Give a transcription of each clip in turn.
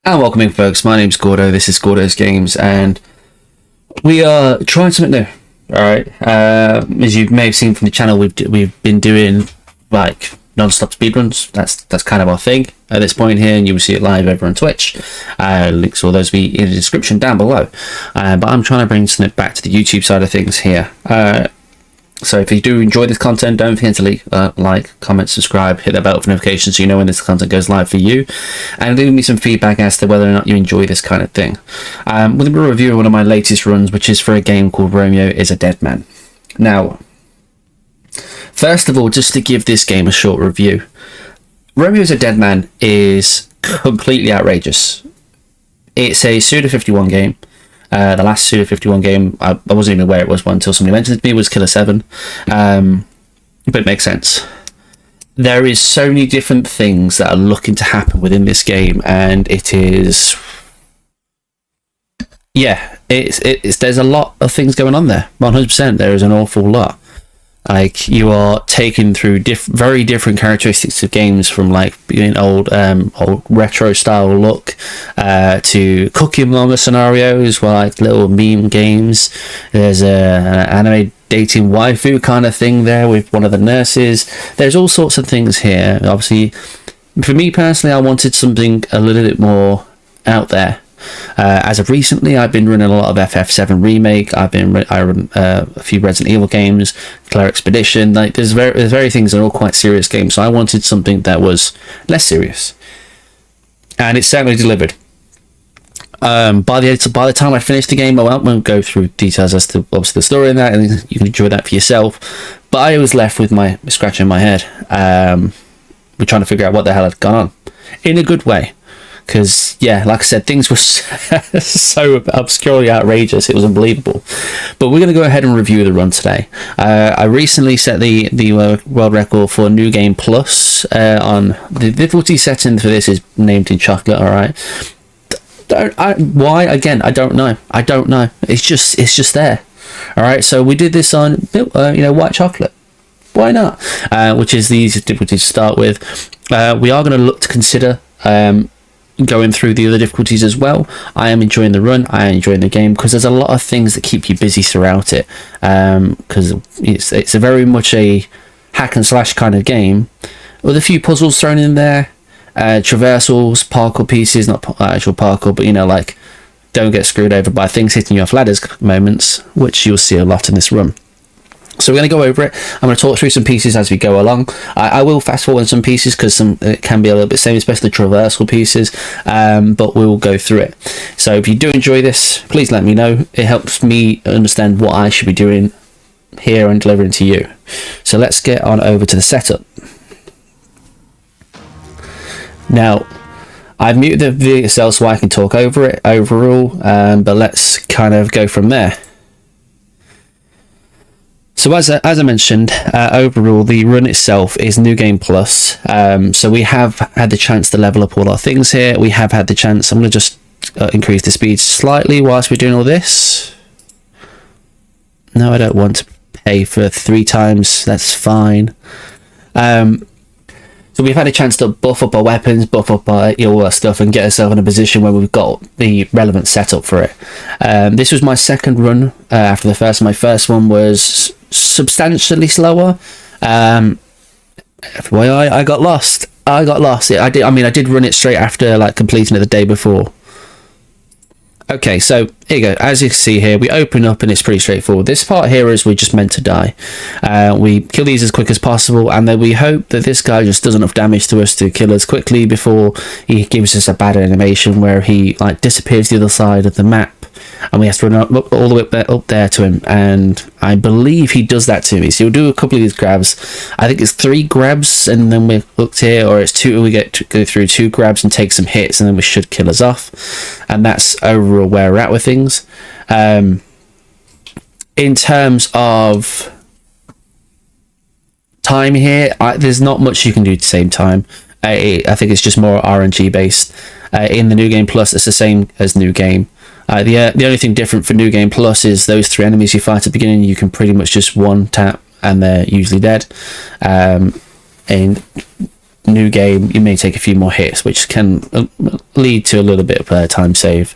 And welcome in, folks. My name's Gordo. This is Gordo's Games, and we are trying something new. All right. As you may have seen from the channel, we've been doing like non-stop speedruns. That's kind of our thing at this point here, and you will see it live over on Twitch. Links to all those will be in the description down below. But I'm trying to bring something back to the YouTube side of things here. So if you do enjoy this content, don't forget to leave, like, comment, subscribe, hit that bell for notifications so you know when this content goes live for you, and leave me some feedback as to whether or not you enjoy this kind of thing. We're going to be reviewing one of my latest runs, which is for a game called Romeo is a Dead Man. Now, first of all, just to give this game a short review, Romeo is a Dead Man is completely outrageous. It's a Suda 51 game. The last Suda 51 game, I wasn't even aware it was one until somebody mentioned it to me, was Killer 7. But it makes sense. There is so many different things that are looking to happen within this game, and it is... yeah, there's a lot of things going on there. 100%, there is an awful lot. Like, you are taken through very different characteristics of games, from like being old retro style look to Cookie Monster scenarios, where like little meme games. There's an anime dating waifu kind of thing there with one of the nurses. There's all sorts of things here. Obviously, for me personally, I wanted something a little bit more out there. As of recently, I've been running a lot of FF7 Remake. I run a few Resident Evil games, Claire Expedition. Like there's very things that are all quite serious games. So I wanted something that was less serious, and it certainly delivered. By the time I finished the game, I won't go through details as to obviously the story in that, and you can enjoy that for yourself. But I was left with my scratching my head. We're trying to figure out what the hell had gone on, in a good way. Because, yeah, like I said, things were so obscurely outrageous, it was unbelievable. But we're going to go ahead and review the run today. I recently set the world record for New Game Plus. On the difficulty setting for this is named in chocolate, alright? Why? Again, I don't know. It's just there. Alright, so we did this on, white chocolate. Why not? Which is the easiest difficulty to start with. We are going to look to consider... going through the other difficulties as well. I am enjoying the run, I am enjoying the game, because there's a lot of things that keep you busy throughout it, because it's a very much a hack and slash kind of game with a few puzzles thrown in there, traversals, parkour pieces, not actual parkour, but like don't get screwed over by things hitting you off ladders moments, which you'll see a lot in this run. So we're going to go over it. I'm going to talk through some pieces as we go along. I will fast forward some pieces because it can be a little bit same, especially traversal pieces, but we will go through it. So if you do enjoy this, please let me know. It helps me understand what I should be doing here and delivering to you. So let's get on over to the setup. Now, I've muted the video itself so I can talk over it overall, but let's kind of go from there. So as I mentioned, overall the run itself is New Game Plus. So we have had the chance to level up all our things here. We have had the chance. I'm going to just increase the speed slightly whilst we're doing all this. No, I don't want to pay for 3 times. That's fine. So we've had a chance to buff up our weapons, buff up all our stuff, and get ourselves in a position where we've got the relevant setup for it. This was my second run after the first. My first one was substantially slower. I got lost. I did run it straight after like completing it the day before. Okay, so here you go. As you can see here, we open up and it's pretty straightforward. This part here is we're just meant to die. We kill these as quick as possible, and then we hope that this guy just does enough damage to us to kill us quickly before he gives us a bad animation where he like disappears to the other side of the map, and we have to run all the way up there to him. And I believe he does that to me. So we'll do a couple of these grabs. I think it's 3 grabs, and then we're hooked here, or it's 2. We get to go through 2 grabs and take some hits, and then we should kill us off. And that's overall where we're at with things. In terms of time here, there's not much you can do at the same time. I think it's just more RNG based. In the New Game Plus, it's the same as New Game. The only thing different for New Game Plus is those 3 enemies you fight at the beginning, you can pretty much just one tap and they're usually dead. And new game, you may take a few more hits, which can lead to a little bit of time save.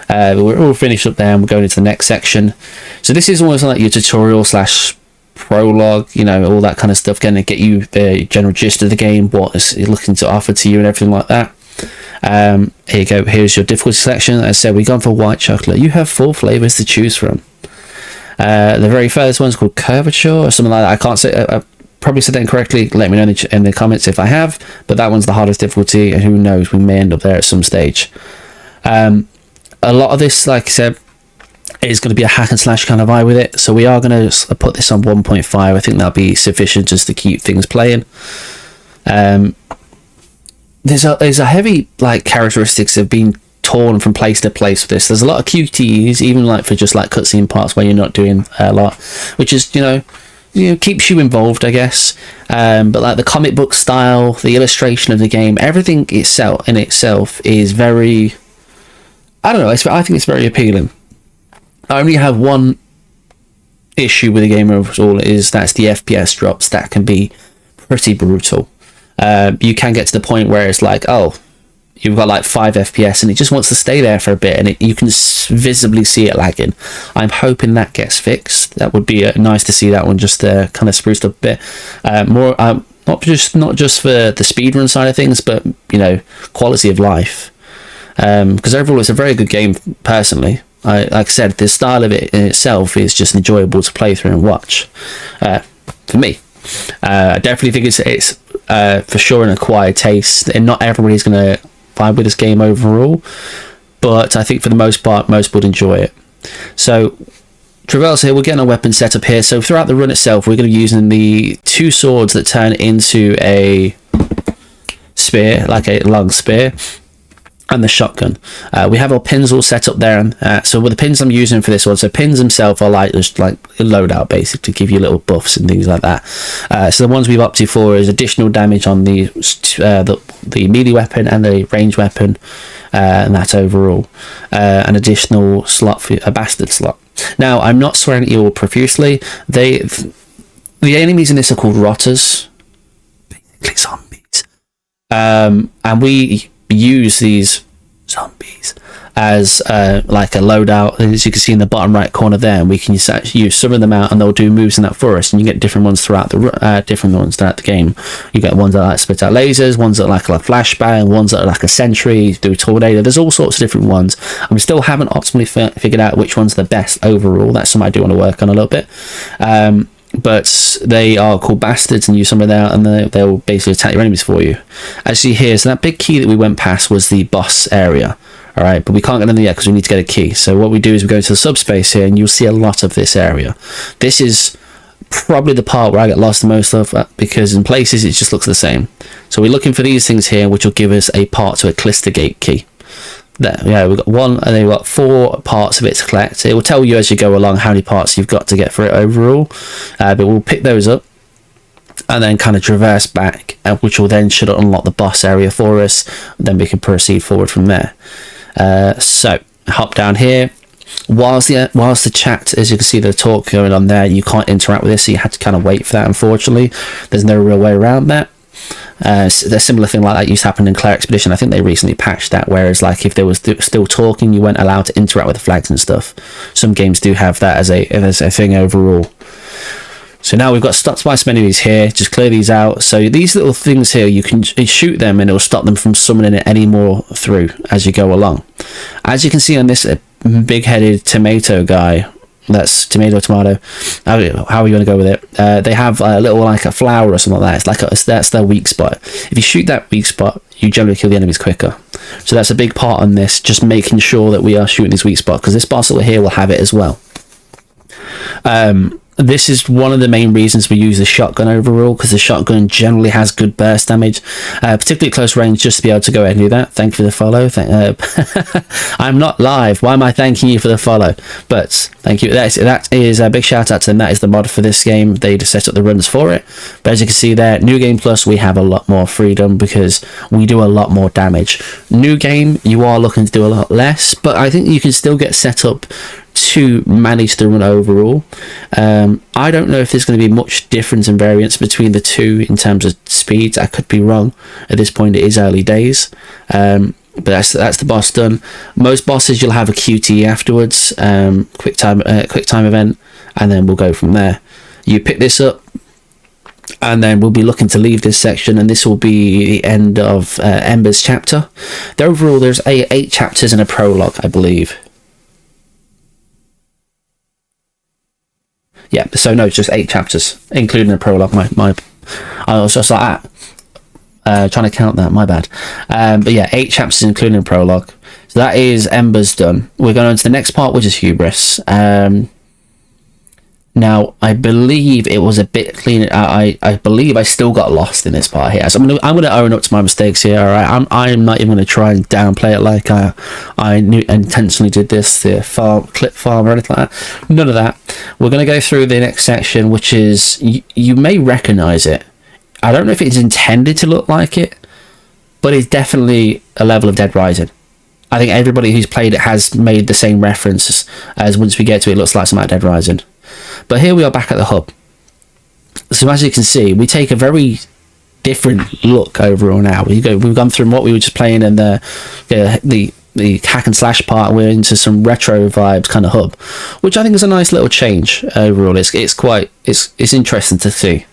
We're all finished up there, and we're going into the next section. So this is almost like your tutorial slash prologue, you know, all that kind of stuff, going to get you the general gist of the game, what it's looking to offer to you and everything like that. Here you go, here's your difficulty selection. As I said, we've gone for white chocolate. You have 4 flavors to choose from. The very first one's called curvature or something like that. I can't say, I probably said that incorrectly. Let me know in the comments if I have, but that one's the hardest difficulty, and who knows, we may end up there at some stage. A lot of this, like I said, is going to be a hack and slash kind of eye with it, so we are going to put this on 1.5. I think that'll be sufficient just to keep things playing. There's a heavy like characteristics of being torn from place to place with this. There's a lot of QTEs, even like for just like cutscene parts where you're not doing a lot, which is you know keeps you involved, I guess. But like the comic book style, the illustration of the game, everything itself is very, I don't know, I think it's very appealing. I only have one issue with the game overall, that's the FPS drops. That can be pretty brutal. You can get to the point where it's like, oh, you've got like 5 FPS and it just wants to stay there for a bit, and you can visibly see it lagging. I'm hoping that gets fixed. That would be nice to see that one just kind of spruced up a bit more. Not just for the speedrun side of things, but you know, quality of life. Because overall, it's a very good game personally. Like I said, the style of it in itself is just enjoyable to play through and watch. For me, I definitely think it's for sure an acquired taste, and not everybody's going to vibe with this game overall, but I think for the most part, most would enjoy it. So Traverse here, we're getting a weapon set up here. So throughout the run itself, we're going to be using the 2 swords that turn into a spear, like a long spear, and the shotgun. We have our pins all set up there, and so with the pins I'm using for this one, so pins themselves are like just like a loadout basically to give you little buffs and things like that. So the ones we've opted for is additional damage on the melee weapon and the range weapon, and that overall an additional slot for a bastard slot. Now I'm not swearing at you all profusely. The enemies in this are called rotters, basically zombies, and we use these zombies as like a loadout, as you can see in the bottom right corner there, and we can use some of them out and they'll do moves in that for us, and you get different ones throughout the game. You get ones that like spit out lasers, ones that like a flashbang, ones that are like a sentry, do a tornado. There's all sorts of different ones, and we still haven't optimally figured out which one's the best overall. That's something I do want to work on a little bit. But they are called bastards, and use some of that, and they'll basically attack your enemies for you. As you see here, so that big key that we went past was the boss area. Alright, but we can't get in there yet because we need to get a key. So what we do is we go into the subspace here, and you'll see a lot of this area. This is probably the part where I get lost the most of, because in places it just looks the same. So we're looking for these things here, which will give us a part to a Clister Gate key. There, yeah, we've got 1, and then we've got 4 parts of it to collect. It will tell you as you go along how many parts you've got to get for it overall, but we'll pick those up and then kind of traverse back, which will then should unlock the boss area for us. Then we can proceed forward from there. So hop down here. Whilst the chat, as you can see, the talk going on there, you can't interact with this, so you had to kind of wait for that. Unfortunately, there's no real way around that. A similar thing like that used to happen in Claire Expedition. I think they recently patched that, whereas like if there was still talking, you weren't allowed to interact with the flags and stuff. Some games do have that as a thing overall. So now we've got stop spice menus here. Just clear these out. So these little things here, you can shoot them and it will stop them from summoning it any more through as you go along. As you can see on this big-headed tomato guy, that's tomato. How are you going to go with it? They have a little like a flower or something like that. That's their weak spot. If you shoot that weak spot, you generally kill the enemies quicker. So that's a big part on this, just making sure that we are shooting this weak spot, because this boss over here will have it as well. This is one of the main reasons we use the shotgun overall, because the shotgun generally has good burst damage, particularly close range, just to be able to go ahead and do that. Thank you for the follow. I'm not live. Why am I thanking you for the follow? But thank you. That is a big shout out to them. That is the mod for this game. They just set up the runs for it. But as you can see there, New Game Plus, we have a lot more freedom because we do a lot more damage. New Game, you are looking to do a lot less, but I think you can still get set up to manage the run overall. I don't know if there's going to be much difference and variance between the two in terms of speeds. I could be wrong. At this point, it is early days. But that's the boss done. Most bosses you'll have a QTE afterwards, quick time event, and then we'll go from there. You pick this up, and then we'll be looking to leave this section, and this will be the end of Ember's chapter. Overall, there's 8 chapters and a prologue, I believe. Yeah, so no, it's just 8 chapters, including the prologue. I was just like that, trying to count that. My bad. But yeah, 8 chapters, including the prologue. So that is Ember's done. We're going on to the next part, which is Hubris. Now, I believe it was a bit cleaner. I believe I still got lost in this part here. So I'm gonna own up to my mistakes here. All right, I'm not even gonna try and downplay it like I intentionally did this, the clip farm or anything like that. None of that. We're gonna go through the next section, which is you may recognize it. I don't know if it's intended to look like it, but it's definitely a level of Dead Rising. I think everybody who's played it has made the same references as once we get to it, looks like some out of Dead Rising. But here we are back at the hub. So as you can see, we take a very different look overall now. We've gone through what we were just playing in the hack and slash part. We're into some retro vibes kind of hub, which I think is a nice little change overall. It's interesting to see.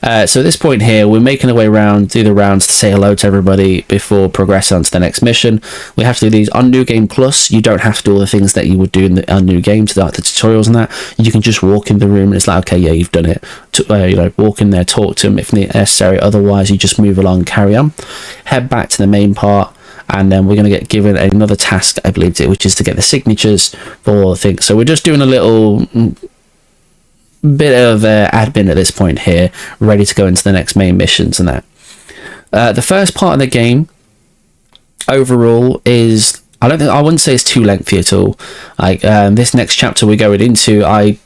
So at this point here, we're making our way around, do the rounds to say hello to everybody before progressing on to the next mission. We have to do these on New Game Plus. You don't have to do all the things that you would do in the New Game, so like the tutorials and that. You can just walk in the room and it's like, okay, yeah, you've done it. Walk in there, talk to them if necessary. Otherwise, you just move along, carry on. Head back to the main part, and then we're going to get given another task, I believe, which is to get the signatures for things. So we're just doing a little bit of admin at this point here, ready to go into the next main missions and that. The first part of the game overall is, I wouldn't say it's too lengthy at all. Like this next chapter we're going into, I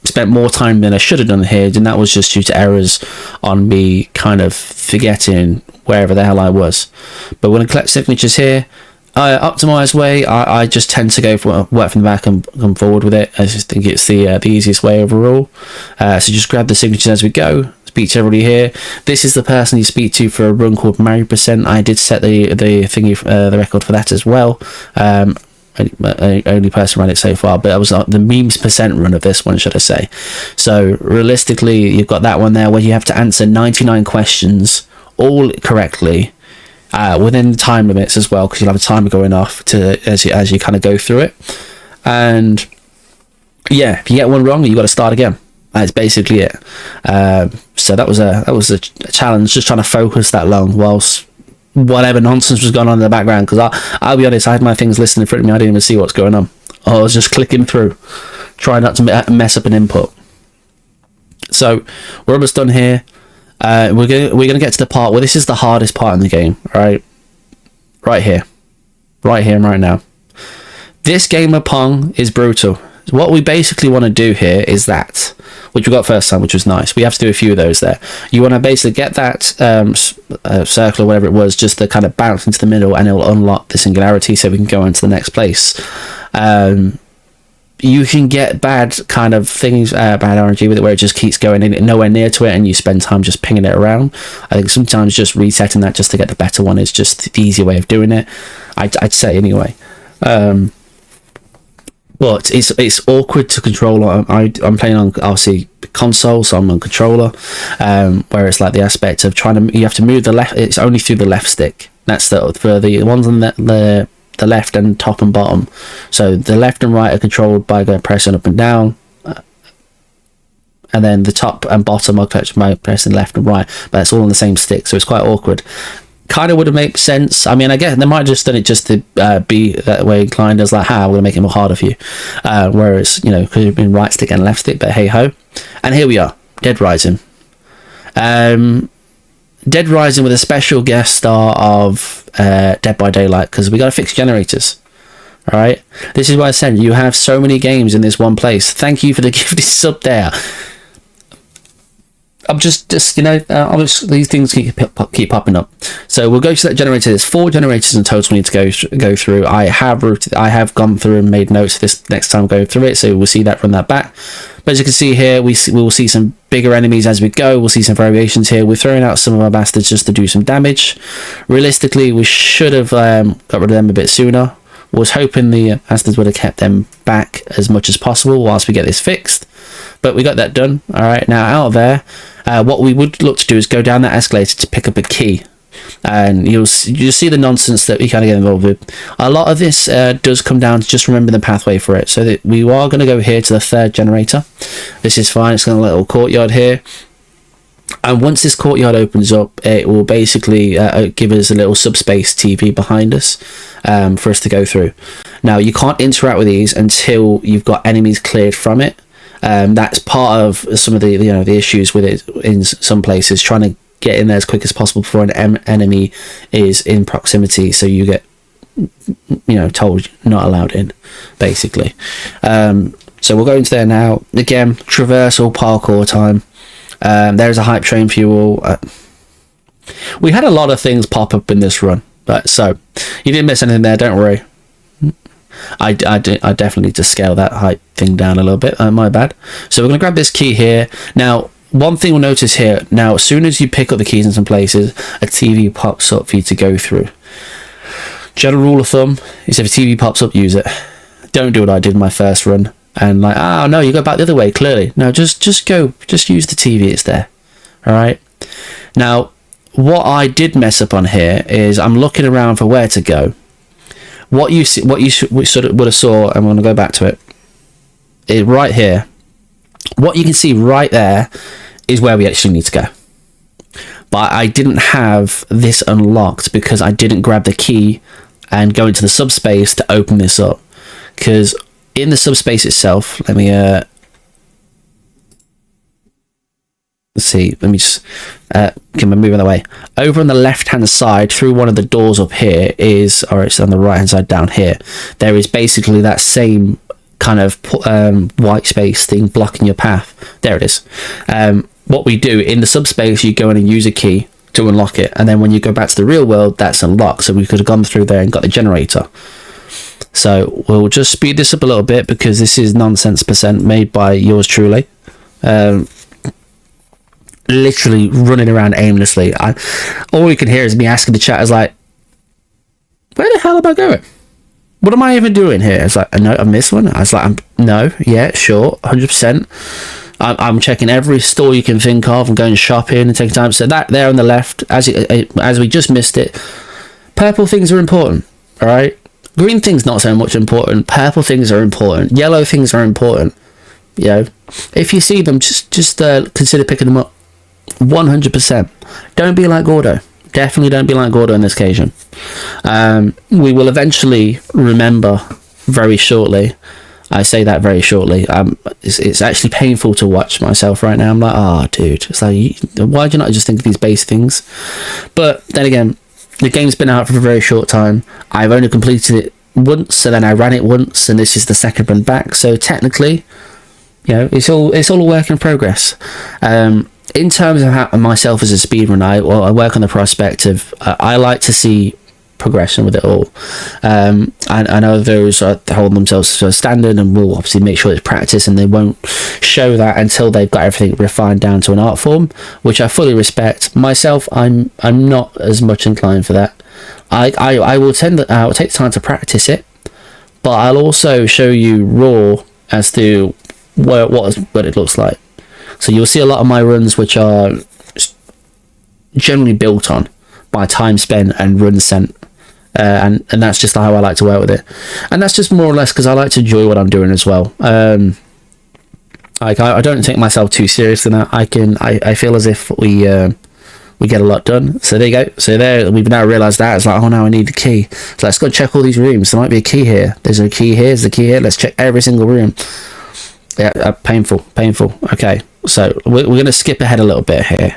spent more time than I should have done here, and that was just due to errors on me kind of forgetting wherever the hell I was. But we're going to collect signatures here. Optimized way, I just tend to go for work from the back and come forward with it. I just think it's the easiest way overall. So just grab the signatures as we go. Speak to everybody here. This is the person you speak to for a run called Marry%. I did set the thingy, the record for that as well. Only person ran it so far, but I was the memes percent run of this one, should I say. So realistically, you've got that one there where you have to answer 99 questions all correctly. Within the time limits as well, because you'll have a timer going off as you kind of go through it. And yeah, if you get one wrong, you got to start again. That's basically it. So that was a challenge, just trying to focus that long whilst whatever nonsense was going on in the background. Because I'll be honest, I had my things listed in front of me, I didn't even see what's going on. I was just clicking through, trying not to mess up an input. So we're almost done here. We're gonna get to the part where this is the hardest part in the game, right here and right now. This game of Pong is brutal. What we basically want to do here is that, which we got first time, which was nice. We have to do a few of those there. You want to basically get that circle or whatever it was, just to kind of bounce into the middle, and it will unlock the singularity so we can go on to the next place. You can get bad kind of things, bad RNG with it, where it just keeps going in nowhere near to it, and you spend time just pinging it around. I think sometimes just resetting that just to get the better one is just the easier way of doing it. I'd say anyway. But it's awkward to control. I'm playing on obviously console, so I'm on controller. Where it's like the aspect of you have to move the left. It's only through the left stick. That's for the ones on the left and top and bottom. So the left and right are controlled by pressing up and down, and then the top and bottom are by pressing left and right, but it's all on the same stick, so it's quite awkward. Kind of would have made sense. I mean, I guess they might have just done it just to be that way inclined, as like, how we're going to make it more harder for you, whereas, could have been right stick and left stick, but hey ho. And here we are, Dead Rising. Dead Rising with a special guest star of Dead by Daylight, because we got to fix generators. All right, this is why I said you have so many games in this one place. Thank you for the gifted sub there. I'm just you know, these things keep popping up. So we'll go to that generator. There's 4 generators in total we need to go through. I have gone through and made notes this next time going through it, so we'll see that, run that back. But as you can see here, we will see some bigger enemies as we go. We'll see some variations here. We're throwing out some of our bastards just to do some damage. Realistically, we should have got rid of them a bit sooner. Was hoping the bastards would have kept them back as much as possible whilst we get this fixed. But we got that done. All right, now out of there, what we would look to do is go down that escalator to pick up a key, and you'll see the nonsense that we kind of get involved with. A lot of this does come down to just remembering the pathway for it. So that we are going to go here to the 3rd generator. This is fine. It's got a little courtyard here, and once this courtyard opens up, it will basically give us a little subspace TV behind us for us to go through. Now you can't interact with these until you've got enemies cleared from it. That's part of some of the the issues with it in some places, trying to get in there as quick as possible before an enemy is in proximity, so you get told not allowed in, basically. So we'll go into there now. Again, traversal parkour time. There's a hype train for you all. We had a lot of things pop up in this run, but so you didn't miss anything there, don't worry. I definitely need to scale that height thing down a little bit. My bad. So we're going to grab this key here. Now, one thing we'll notice here, now as soon as you pick up the keys in some places, a TV pops up for you to go through. General rule of thumb is if a TV pops up, use it. Don't do what I did in my first run and like, oh no, you go back the other way, clearly. No, just use the TV, it's there. Alright. Now, what I did mess up on here is I'm looking around for where to go. What you sort of would have saw, I'm going to go back to it, is right here. What you can see right there is where we actually need to go. But I didn't have this unlocked because I didn't grab the key and go into the subspace to open this up. Because in the subspace itself, let me let me just get my moving away. Over on the left hand side, through one of the doors up here is, or it's on the right hand side down here, there is basically that same kind of white space thing blocking your path. There it is. What we do in the subspace, you go in and use a key to unlock it, and then when you go back to the real world, that's unlocked. So we could have gone through there and got the generator. So we'll just speed this up a little bit because this is nonsense percent made by yours truly. Literally running around aimlessly. All you can hear is me asking the chat, is like, where the hell am I going? What am I even doing here? It's like, no, I missed one. I was like, no, yeah, sure, 100%. I'm checking every store you can think of and going shopping and taking time. So that there on the left, as we just missed it, purple things are important, all right? Green things not so much important. Purple things are important. Yellow things are important. If you see them, just consider picking them up. 100%. Don't be like Gordo. Definitely don't be like Gordo on this occasion. We will eventually remember very shortly. I say that very shortly. It's actually painful to watch myself right now. I'm like, oh, dude. It's like, why do you not just think of these base things? But then again, the game's been out for a very short time. I've only completed it once, and then I ran it once, and this is the second run back. So technically, it's all a work in progress. In terms of myself as a speedrunner, I work on the prospect of I like to see progression with it all. I know those hold themselves to a standard and will obviously make sure it's practice, and they won't show that until they've got everything refined down to an art form, which I fully respect. Myself, I'm not as much inclined for that. I will take the time to practice it, but I'll also show you raw as to what it looks like. So you'll see a lot of my runs which are generally built on by time spent and runs sent, and that's just how I like to work with it, and that's just more or less because I like to enjoy what I'm doing as well. I don't take myself too serious in that. I feel as if we get a lot done. So there you go. So there, we've now realised that. It's like, oh, now I need a key. So let's go check all these rooms. There might be a key here. There's a key here. There's a key here. Let's check every single room. Yeah, painful. Okay, so we're going to skip ahead a little bit here.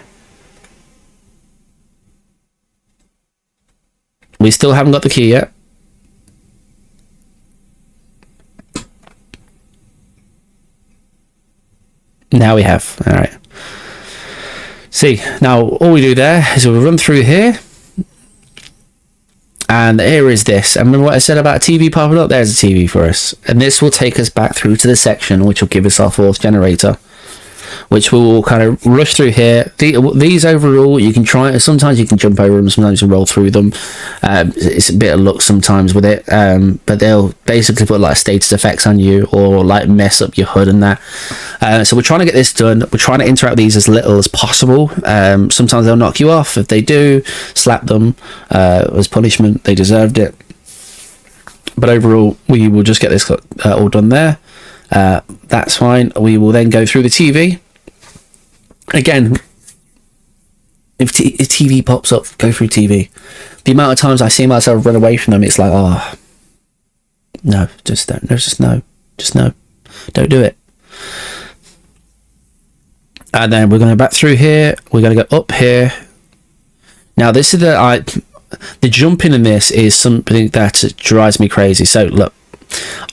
We still haven't got the key yet. Now we have. All right. See, now all we do there is we run through here, and here is this. And remember what I said about TV popping up? There's a TV for us, and this will take us back through to the section which will give us our fourth generator, which we'll kind of rush through here. These overall, you can try. Sometimes you can jump over them, sometimes you roll through them. It's a bit of luck sometimes with it, but they'll basically put like status effects on you or like mess up your HUD and that. So we're trying to get this done. We're trying to interact with these as little as possible. Sometimes they'll knock you off. If they do, slap them as punishment. They deserved it. But overall, we will just get this all done there. That's fine. We will then go through the TV. Again, if TV pops up, go through TV. The amount of times I see myself run away from them, it's like, oh, no, just don't. No, just no. Just no. Don't do it. And then we're going to back through here. We're going to go up here. Now, this is the jumping in this is something that drives me crazy. So, look,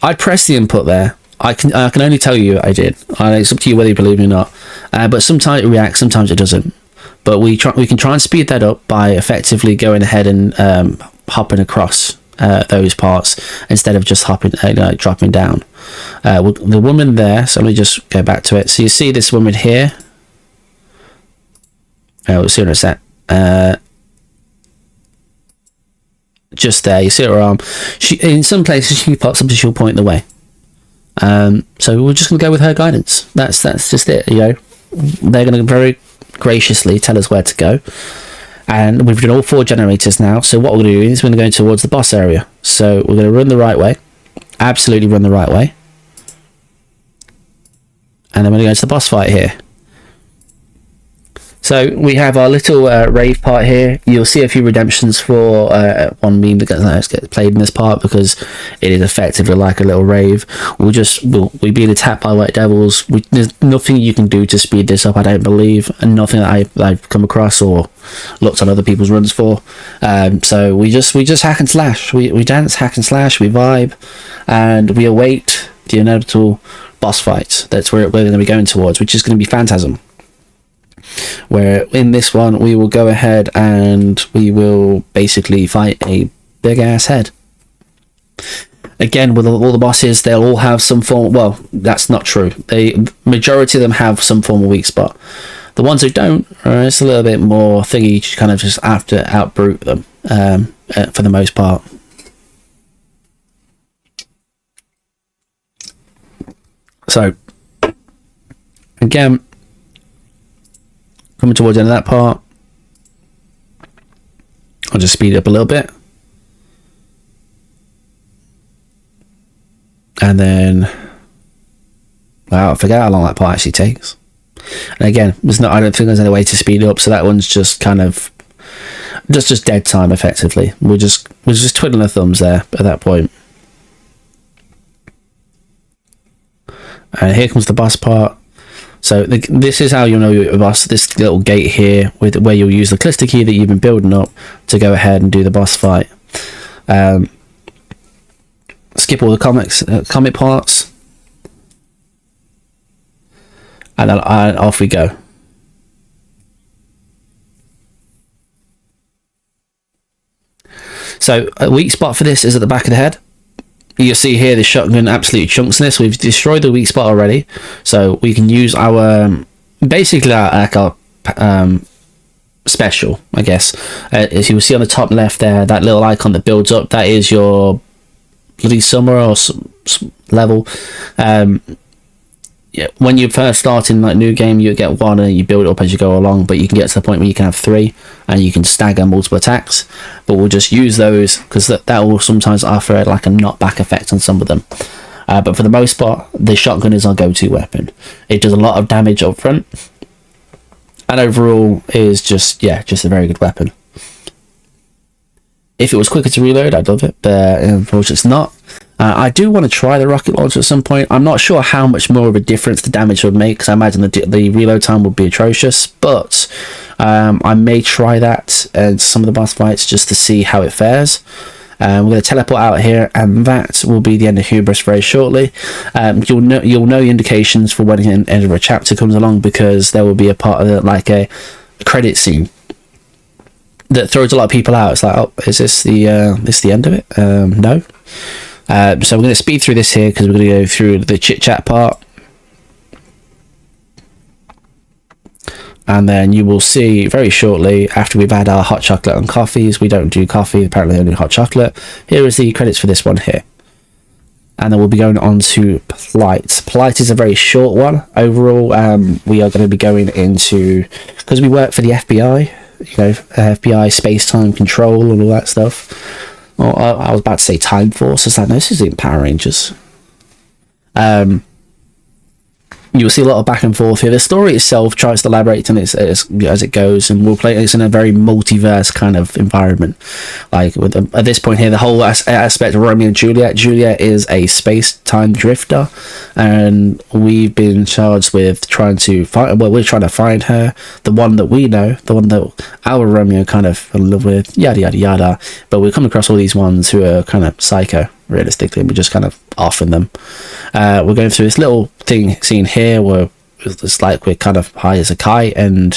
I press the input there. I can only tell you I did. It's up to you whether you believe me or not. But sometimes it reacts, sometimes it doesn't. But we can try and speed that up by effectively going ahead and hopping across those parts instead of just hopping, dropping down. The woman there. So let me just go back to it. So you see this woman here. We'll see in a sec. Just there, you see her arm. In some places she pops up and she'll point the way. So we're just going to go with her guidance. That's just it, you know. They're going to very graciously tell us where to go. And we've done all 4 generators now. So what we're going to do is we're going to go towards the boss area. So we're going to run the right way. Absolutely run the right way. And then we're going to go to the boss fight here. So we have our little rave part here. You'll see a few redemptions for one meme that gets played in this part because it is effectively like a little rave. We'll be being attacked by white devils. There's nothing you can do to speed this up, I don't believe, and nothing that I've come across or looked on other people's runs for. So we just hack and slash. We dance, hack and slash. We vibe, and we await the inevitable boss fight. That's where we're going to be going towards, which is going to be Phantasm. Where in this one we will go ahead and we will basically fight a big ass head. Again, with all the bosses, they'll all have some form. Well, that's not true. Majority of them have some form of weak spot. The ones who don't, it's a little bit more thingy. You kind of just have to outbrute them for the most part. So again, coming towards the end of that part, I'll just speed it up a little bit. And then, wow, I forget how long that part actually takes. And again, I don't think there's any way to speed it up, so that one's just kind of just dead time effectively. We're just twiddling our thumbs there at that point. And here comes the boss part. So this is how you'll know you're a boss. This little gate here, where you'll use the cluster key that you've been building up to go ahead and do the boss fight. Skip all the comic parts, and off we go. So a weak spot for this is at the back of the head. You'll see here the shotgun absolutely chunks in this. We've destroyed the weak spot already, so we can use our basically our special, I guess. As you will see on the top left there, that little icon that builds up, that is your bloody summer or level. Yeah, when you first start in like new game, you get 1 and you build it up as you go along, but you can get to the point where you can have 3 and you can stagger multiple attacks. But we'll just use those because that will sometimes offer like a knockback effect on some of them. But for the most part, the shotgun is our go-to weapon. It does a lot of damage up front, and overall is just a very good weapon. If it was quicker to reload, I'd love it, but unfortunately it's not. I do want to try the rocket launcher at some point. I'm not sure how much more of a difference the damage would make, because I imagine the reload time would be atrocious, but I may try that in some of the boss fights just to see how it fares. We're going to teleport out here, and that will be the end of Hubris very shortly. You'll know the indications for when the end of a chapter comes along, because there will be a part of it, like a credit scene that throws a lot of people out. It's like, oh, is this the end of it? No. So we're going to speed through this here because we're going to go through the chit chat part, and then you will see very shortly after we've had our hot chocolate and coffees. We don't do coffee, apparently only hot chocolate. Here is the credits for this one here, and then we'll be going on to Plight. Plight is a very short one. Overall, we are going to be going into, because we work for the FBI, you know, FBI space-time control and all that stuff. Well, I was about to say Time Force. It's like, no, this isn't Power Rangers. You'll see a lot of back and forth here. The story itself tries to elaborate on it as it goes, and we'll play it in a very multiverse kind of environment. Like at this point here, the whole aspect of Romeo and Juliet. Juliet is a space-time drifter, and we've been charged with trying to find. Well, we're trying to find her, the one that we know, the one that our Romeo kind of fell in love with. Yada yada yada. But we come across all these ones who are kind of psycho. Realistically, we're just kind of offering them. We're going through this little scene here where it's like we're kind of high as a kite, and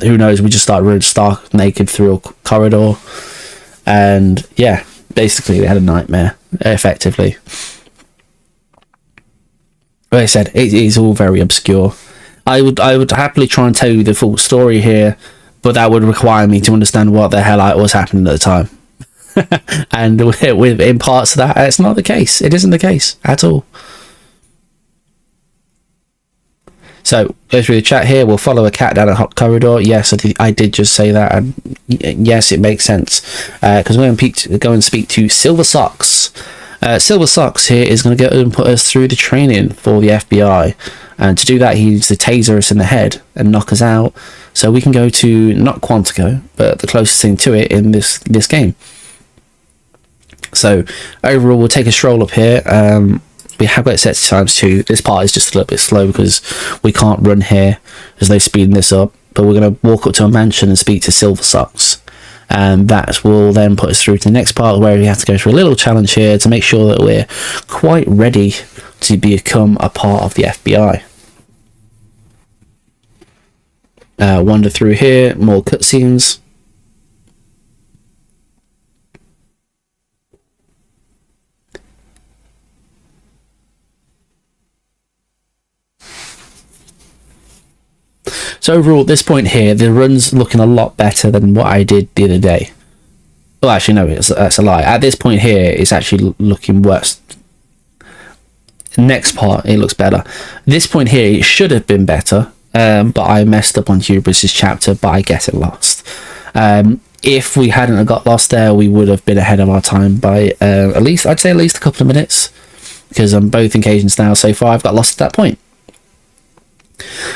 who knows, we just start running stark naked through a corridor, and yeah, basically we had a nightmare, effectively. Like I said, it is all very obscure. I would happily try and tell you the full story here, but that would require me to understand what the hell was happening at the time. And with in parts of that, it's not the case. It isn't the case at all. So go through the chat here. We'll follow a cat down a hot corridor. Yes, I did just say that, and yes, it makes sense because we're going to go and speak to Silver Socks. Silver Socks here is going to go and put us through the training for the FBI, and to do that, he needs to taser us in the head and knock us out, so we can go to not Quantico, but the closest thing to it in this game. So overall, we'll take a stroll up here. We have got it set to ×2. This part is just a little bit slow because we can't run here. There's no speeding this up. But we're going to walk up to a mansion and speak to Silver Socks. And that will then put us through to the next part where we have to go through a little challenge here to make sure that we're quite ready to become a part of the FBI. Wander through here, more cutscenes. So overall, at this point here, the run's looking a lot better than what I did the other day. Well, actually, no, that's a lie. At this point here, it's actually looking worse. Next part, it looks better. This point here, it should have been better, but I messed up on Hubris's chapter by getting lost. If we hadn't got lost there, we would have been ahead of our time by I'd say at least a couple of minutes, because on both occasions now so far, I've got lost at that point.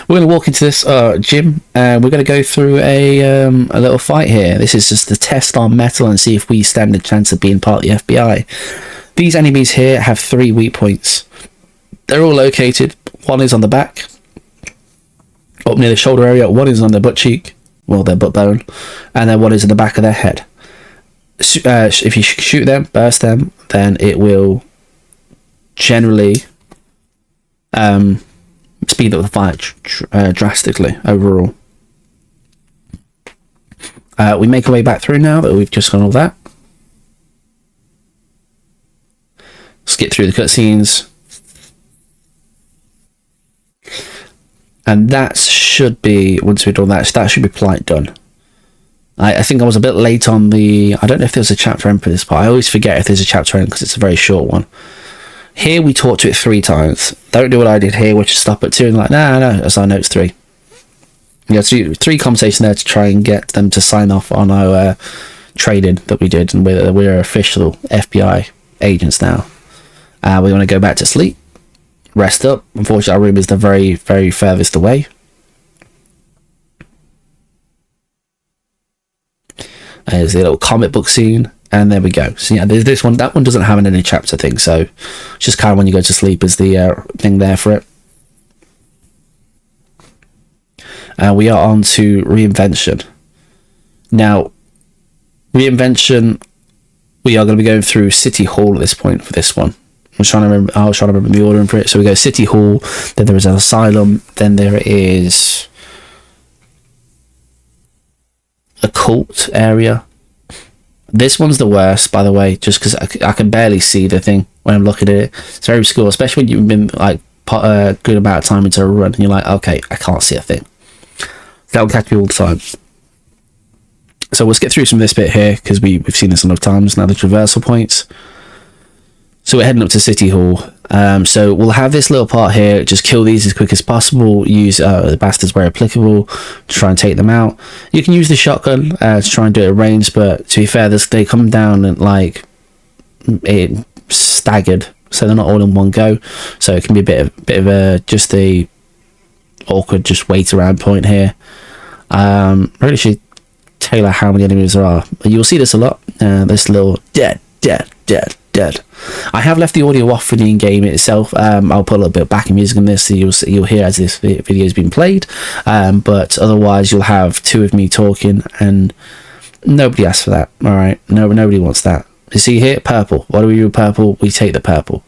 We're going to walk into this gym, and we're going to go through a little fight here. This is just to test our mettle and see if we stand a chance of being part of the FBI. These enemies here have 3 weak points. They're all located. One is on the back, up near the shoulder area. One is on their butt cheek, well, their butt bone, and then one is in the back of their head. If you shoot them, burst them, then it will generally speed up the fight drastically overall. We make our way back through now that we've just gone all that. Skip through the cutscenes. And that should be, once we've done that, that should be Plight done. I think I was a bit late on the, I don't know if there's a chapter end for this part. I always forget if there's a chapter end because it's a very short one. Here we talk to it 3 times. Don't do what I did here, which is stop at 2 and like, no, so I know it's 3. You have to do 3 conversations there to try and get them to sign off on our trading that we did, and we're official FBI agents now. We want to go back to sleep, rest up. Unfortunately, our room is the very, very furthest away. There's a little comic book scene. And there we go. So yeah, there's this one. That one doesn't have any chapter thing, so it's just kind of when you go to sleep is the thing there for it. We are on to reinvention. Now, reinvention, we are going to be going through City Hall at this point for this one. I was trying to remember the order for it. So we go City Hall, then there is an asylum, then there is occult area. This one's the worst, by the way, just because I can barely see the thing when I'm looking at it. It's very obscure, especially when you've been like put a good amount of time into a run and you're like, okay, I can't see a thing. That'll catch me all the time. So let's get through some of this bit here, because we've seen this a lot of times now, the traversal points. So we're heading up to City Hall. So we'll have this little part here, just kill these as quick as possible, use the bastards where applicable to try and take them out. You can use the shotgun to try and do it at range, but to be fair, they come down and like it staggered, so they're not all in one go. So it can be a bit of a just a awkward just wait around point here. Really should tailor how many enemies there are. You'll see this a lot. This little dead. I have left the audio off for the in-game itself. I'll put a little bit of backing music on this, so you'll hear as this video is being played. But otherwise, you'll have two of me talking, and nobody asked for that. All right, nobody wants that. You see here, purple. What do we do with purple? We take the purple.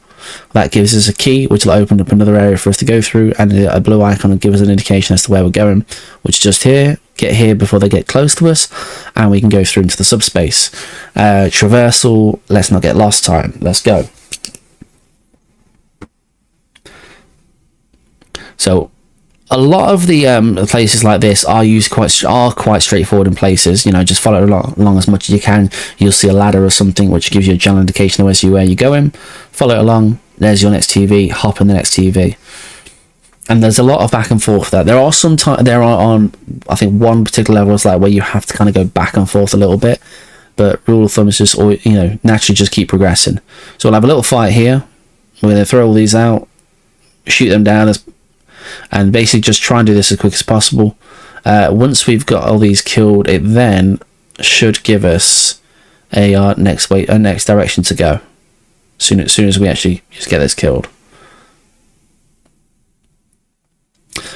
That gives us a key, which will open up another area for us to go through, and a blue icon will give us an indication as to where we're going, which is just here. Get here before they get close to us, and we can go through into the subspace. Traversal, let's not get lost time. Let's go. So a lot of the places like this are quite straightforward in places. You know, just follow along as much as you can. You'll see a ladder or something which gives you a general indication of where you're going. Follow it along. There's your next TV. Hop in the next TV. And there's a lot of back and forth there. There are on I think one particular level is like where you have to kind of go back and forth a little bit. But rule of thumb is just, naturally just keep progressing. So we'll have a little fight here. We're going to throw all these out, shoot them down, and basically just try and do this as quick as possible. Once we've got all these killed, it then should give us a next direction to go. As soon as we actually just get this killed.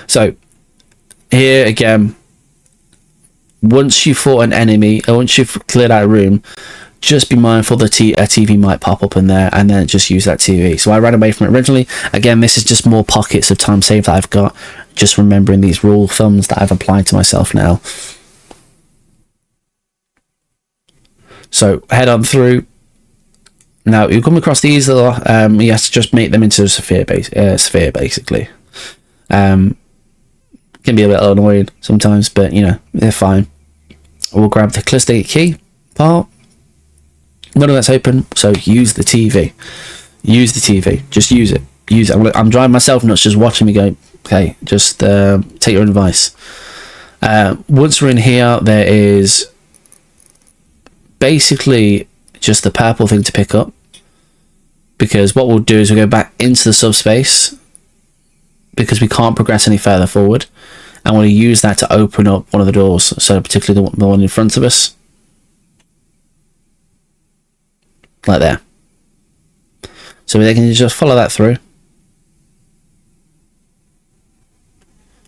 So here again, once you've fought an enemy, or once you've cleared out a room, just be mindful that a TV might pop up in there, and then just use that TV. So I ran away from it originally. Again, this is just more pockets of time save that I've got, just remembering these rule of thumbs that I've applied to myself now. So head on through. Now you come across these little, you have to just make them into a sphere basically. Can be a bit annoying sometimes, but they're fine. We'll grab the cluster key part. None of that's open, so use the TV. Use the TV. Just use it. Use it. I'm driving myself nuts just watching me go, okay, just take your advice. Once we're in here, there is basically just the purple thing to pick up, because what we'll do is we'll go back into the subspace, because we can't progress any further forward, and we'll use that to open up one of the doors, so particularly the one in front of us, like there. So they can just follow that through,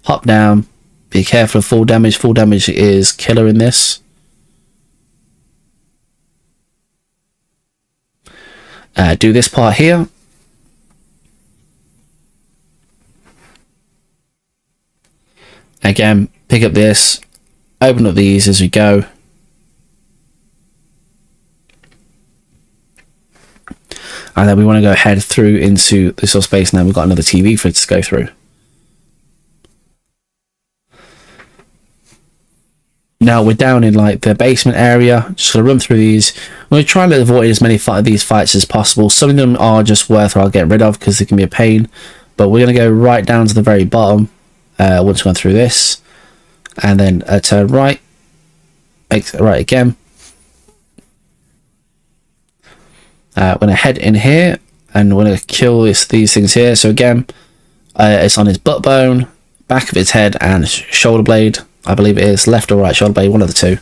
hop down, be careful of full damage. Full damage is killer in this. Do this part here. Again, pick up this, open up these as we go. And then we want to go head through into this little space. Now we've got another TV for it to go through. Now we're down in like the basement area. Just gonna run through these. We're gonna try and avoid as many of these fights as possible. Some of them are just worthwhile getting rid of because they can be a pain. But we're gonna go right down to the very bottom. Once we've gone through this, and then turn right, exit right again. We're going to head in here, and we're going to kill these things here. So again, it's on his butt bone, back of his head, and shoulder blade. I believe it is left or right shoulder blade, one of the two.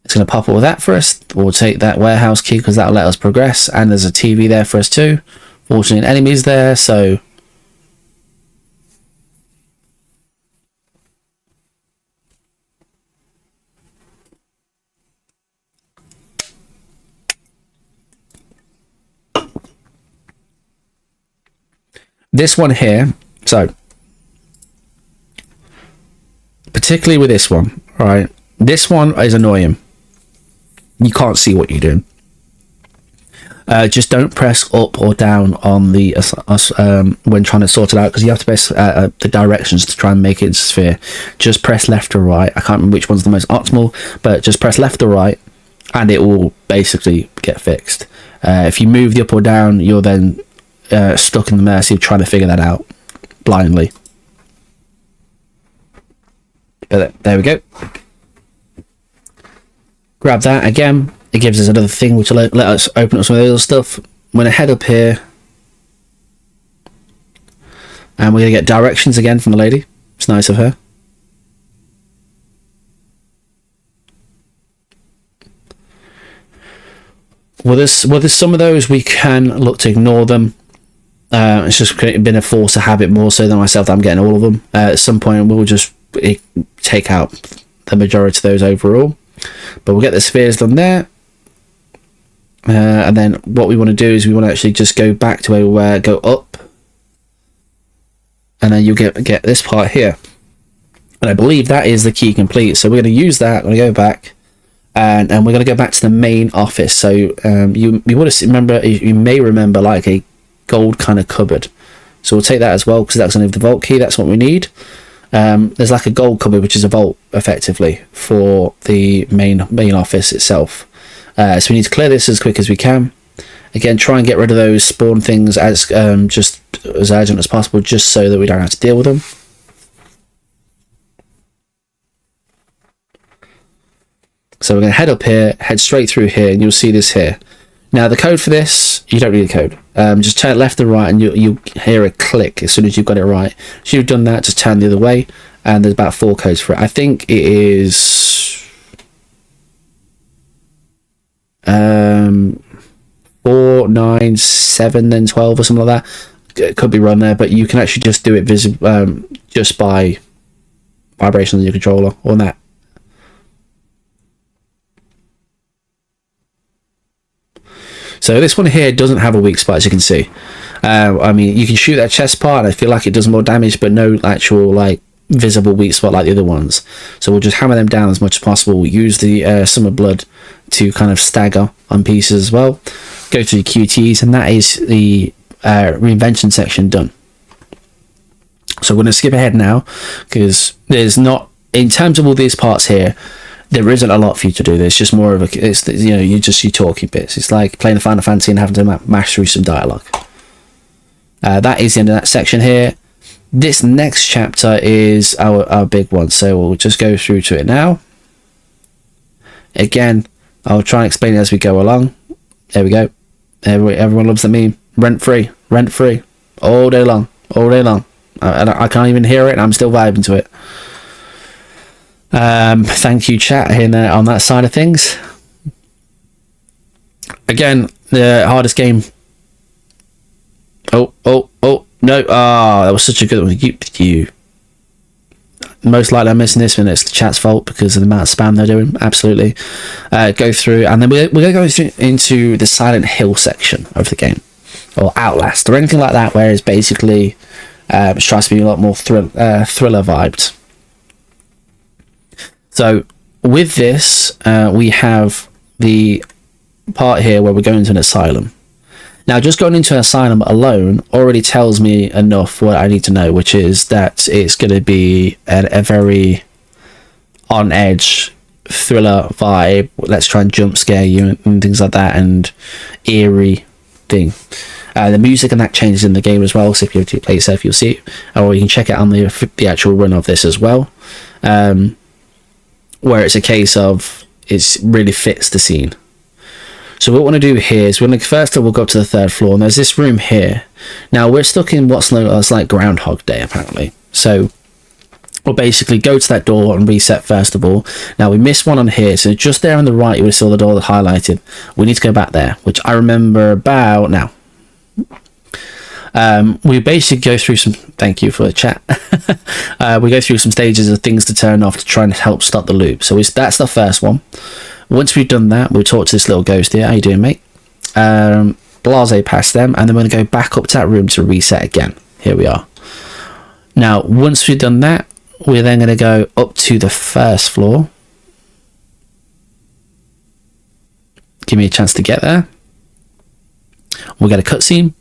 It's going to pop up with that for us. We'll take that warehouse key because that'll let us progress, and there's a TV there for us too. Fortunately, an enemy's there, so this one here, so particularly with this one, right? This one is annoying. You can't see what you're doing. Just don't press up or down on the when trying to sort it out, because you have to press the directions to try and make it a sphere. Just press left or right. I can't remember which one's the most optimal, but just press left or right and it will basically get fixed. If you move the up or down, you're then stuck in the mercy of trying to figure that out blindly. But there we go. Grab that again. It gives us another thing which will let us open up some of the other stuff. I'm going to head up here and we're going to get directions again from the lady. It's nice of her. Well, there's some of those we can look to ignore them. It's just been a force of habit more so than myself that I'm getting all of them. At some point we'll just take out the majority of those overall. But we'll get the spheres done there. And then what we want to do is we want to actually just go back to where we were, go up. And then you'll get this part here. And I believe that is the key complete. So we're going to use that. We're going to go back. And we're going to go back to the main office. So you want to remember, you may remember like a gold kind of cupboard. So we'll take that as well, because that's going to be the vault key. That's what we need. There's like a gold cupboard, which is a vault effectively for the main office itself. So we need to clear this as quick as we can. Again, try and get rid of those spawn things as just as urgent as possible, just so that we don't have to deal with them. So we're going to head up here, head straight through here, and you'll see this here. Now the code for this, you don't need a code. Just turn left and right and you'll hear a click as soon as you've got it right. So you've done that, just turn the other way, and there's about 4 codes for it. I think it is 4, 9, 7, then 12 or something like that. It could be wrong there, but you can actually just do it just by vibration on your controller or that. So this one here doesn't have a weak spot, as you can see. I mean, you can shoot that chest part and I feel like it does more damage, but no actual like visible weak spot like the other ones. So we'll just hammer them down as much as possible. We'll use the Summer Blood to kind of stagger on pieces as well. Go through the QTEs, and that is the reinvention section done. So we're going to skip ahead now, because there's not, in terms of all these parts here, there isn't a lot for you to do. There's just more of a, it's, you know, you talking bits. It's like playing a Final Fantasy and having to mash through some dialogue. That is the end of that section here. This next chapter is our big one, so we'll just go through to it now. Again, I'll try and explain it as we go along. There we go. Everyone loves the meme. Rent free, all day long, I can't even hear it and I'm still vibing to it. Thank you, chat, on that side of things. Again, the hardest game. Oh no! That was such a good one. You. Most likely I'm missing this one. It's the chat's fault because of the amount of spam they're doing. Absolutely. Go through, and then we're going to go into the Silent Hill section of the game, or Outlast, or anything like that, where it's basically it tries to be a lot more thriller vibed. So with this, we have the part here where we're going to an asylum. Now, just going into an asylum alone already tells me enough what I need to know, which is that it's going to be a very on-edge thriller vibe. Let's try and jump scare you and things like that, and eerie thing. The music and that changes in the game as well, so if you play yourself, you'll see it. Or you can check it on the actual run of this as well. Where it's a case of it really fits the scene. So what we want to do here is we'll go up to the 3rd floor, and there's this room here. Now we're stuck in what's known as like Groundhog Day apparently. So we'll basically go to that door and reset first of all. Now we missed one on here, so just there on the right you would have saw the door that highlighted. We need to go back there, which I remember about now. We basically go through some, thank you for the chat. We go through some stages of things to turn off to try and help start the loop. So that's the first one. Once we've done that, we'll talk to this little ghost here. How you doing, mate? Blase past them, and then we're going to go back up to that room to reset again. Here we are. Now, once we've done that, we're then going to go up to the 1st floor. give me a chance to get there. We'll get a cutscene,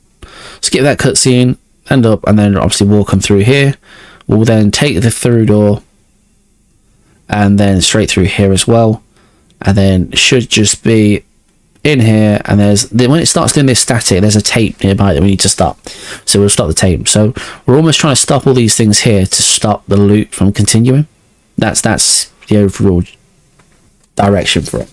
skip that cutscene, end up, and then obviously we'll come through here. We'll then take the through door and then straight through here as well, and then it should just be in here. And when it starts doing this static, there's a tape nearby that we need to stop, so we'll stop the tape. So we're almost trying to stop all these things here to stop the loop from continuing. That's the overall direction for it.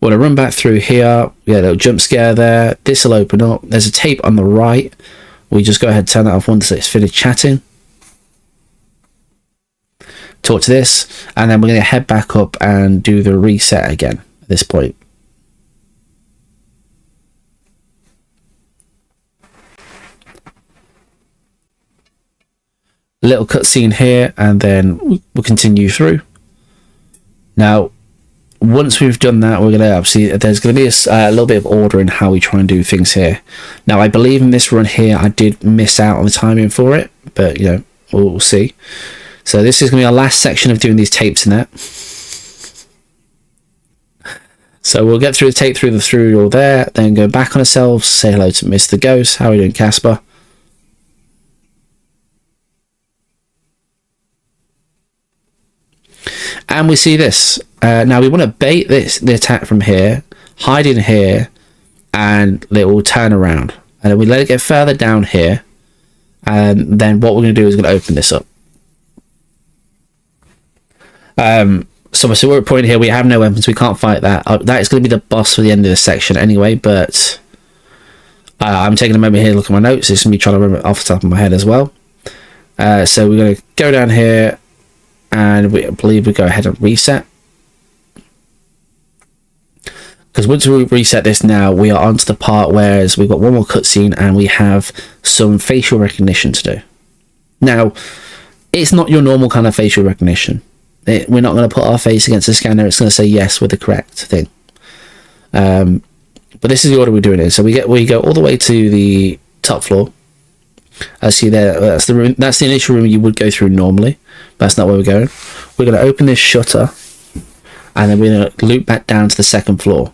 We're going to run back through here. Yeah, little jump scare there. This will open up. There's a tape on the right. We just go ahead and turn that off once it's finished chatting. Talk to this, and then we're going to head back up and do the reset again at this point. Little cutscene here, and then we'll continue through. Now, once we've done that, we're going to obviously, there's going to be a little bit of order in how we try and do things here. Now, I believe in this run here, I did miss out on the timing for it, but you know, we'll see. So this is going to be our last section of doing these tapes in that. So we'll get through the tape through the through door there, then go back on ourselves, say hello to Mr. Ghost. How are you doing, Casper? And we see this. Now we want to bait the attack from here, hide in here, and it will turn around. And then we let it get further down here, and then what we're going to do is going to open this up. So we're at a point here, we have no weapons, we can't fight that. That is going to be the boss for the end of this section anyway, but I'm taking a moment here to look at my notes. It's going to be trying to remember off the top of my head as well. So we're going to go down here, and I believe we go ahead and reset. Because once we reset this now, we are onto the part where we've got one more cutscene and we have some facial recognition to do. Now, it's not your normal kind of facial recognition. We're not going to put our face against the scanner. It's going to say yes with the correct thing. But this is the order we're doing it. So we go all the way to the top floor. As see there, that's the room. That's the initial room you would go through normally. But that's not where we're going. We're going to open this shutter, and then we're going to loop back down to the second floor.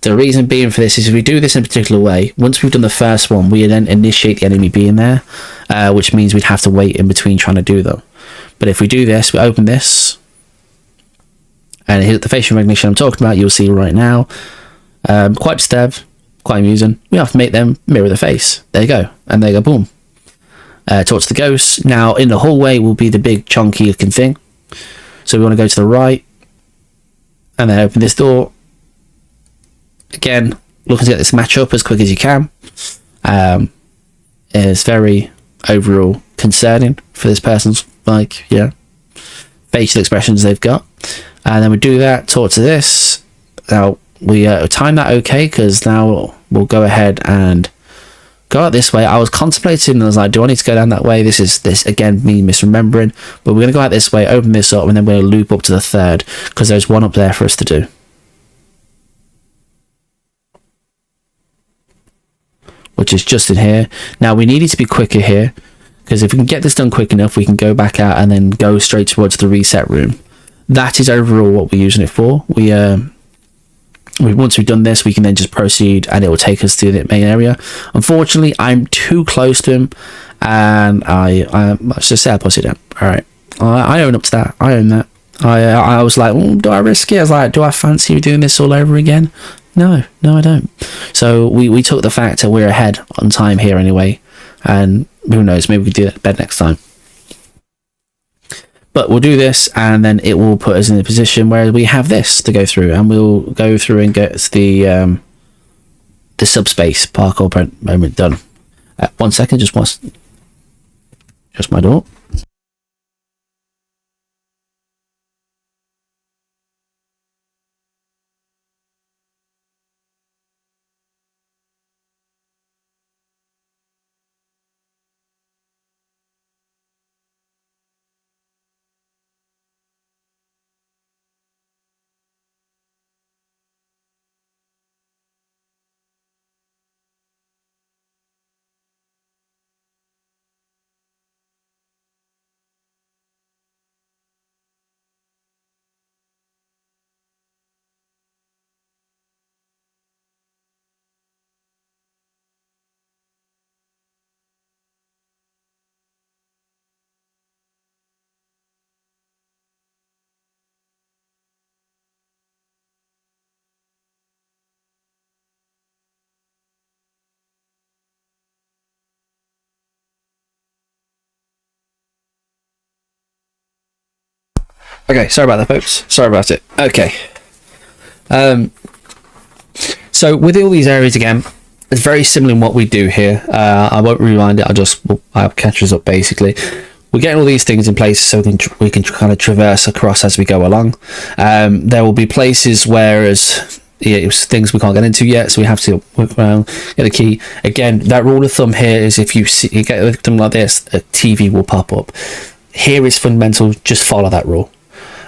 The reason being for this is if we do this in a particular way, once we've done the first one, we then initiate the enemy being there, which means we'd have to wait in between trying to do them. But if we do this, we open this, and hit the facial recognition I'm talking about, you'll see right now. Quite disturbed, quite amusing. We have to make them mirror the face. There you go. And there you go, boom. Talk to the ghost. Now, in the hallway will be the big chunky looking thing. So we want to go to the right, and then open this door. Again, looking to get this match up as quick as you can. It's very overall concerning for this person's facial expressions they've got. And then we do that, talk to this. Now we time that okay, because now we'll go ahead and go out this way. I was contemplating and I was like, do I need to go down that way? This again me misremembering, but we're going to go out this way, open this up, and then we're going to loop up to the third, because there's one up there for us to do. Which is just in here. Now we need it to be quicker here, because if we can get this done quick enough, we can go back out and then go straight towards the reset room. That is overall what we're using it for. Once we've done this, we can then just proceed, and it will take us to the main area. Unfortunately, I'm too close to him, and let's just say I pussy down. All right, I own up to that. I own that. I was like, do I risk it? I was like, do I fancy doing this all over again? No, I don't. So we took the fact that we're ahead on time here anyway, and who knows, maybe we could do that better next time. But we'll do this, and then it will put us in a position where we have this to go through, and we'll go through and get the subspace parkour moment done. 1 second, just my door. Okay, sorry about that, folks. Sorry about it. Okay. So with all these areas again, it's very similar in what we do here. I won't rewind it. I'll catch us up basically. We're getting all these things in place so we can kind of traverse across as we go along. There will be places where it's things we can't get into yet, so we have to work around, get a key. Again, that rule of thumb here is if you get a victim like this, a TV will pop up. Here is fundamental, just follow that rule.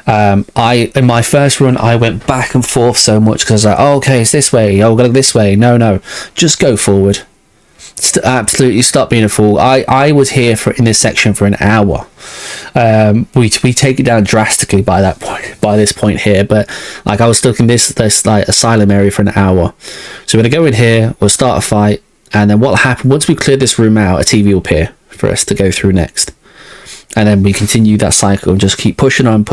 In my first run, I went back and forth so much because I was like, oh, okay, it's this way, oh, go this way, no, just go forward. Absolutely stop being a fool. I was here in this section for an hour. We take it down drastically by this point here, but like I was stuck in this like asylum area for an hour. So we're gonna go in here, we'll start a fight, and then what'll happen once we clear this room out, a TV will appear for us to go through next. And then we continue that cycle and just keep pushing on.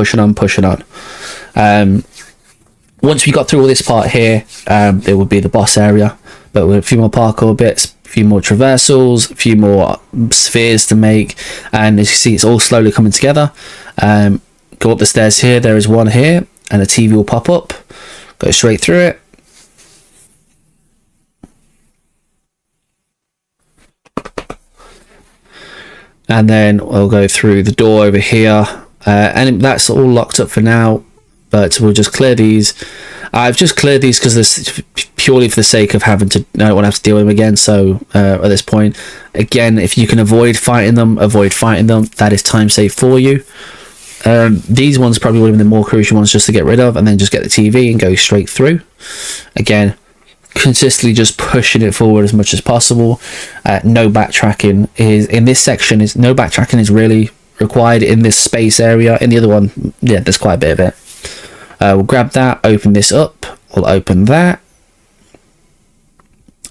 Once we got through all this part here, it would be the boss area, but with a few more parkour bits, a few more traversals, a few more spheres to make, and as you see, it's all slowly coming together. Go up the stairs here, there is one here, and a TV will pop up. Go straight through it. And then we'll go through the door over here, and that's all locked up for now, but we'll just clear these. I've just cleared these because this purely for the sake of having to, I don't want to have to deal with them again. So at this point, again, if you can avoid fighting them, that is time saved for you. These ones probably would have been the more crucial ones just to get rid of, and then just get the TV and go straight through. Again, consistently just pushing it forward as much as possible. No backtracking is in this section. No backtracking is really required in this space area. In the other one, yeah, there's quite a bit of it. We'll grab that, open this up, we'll open that,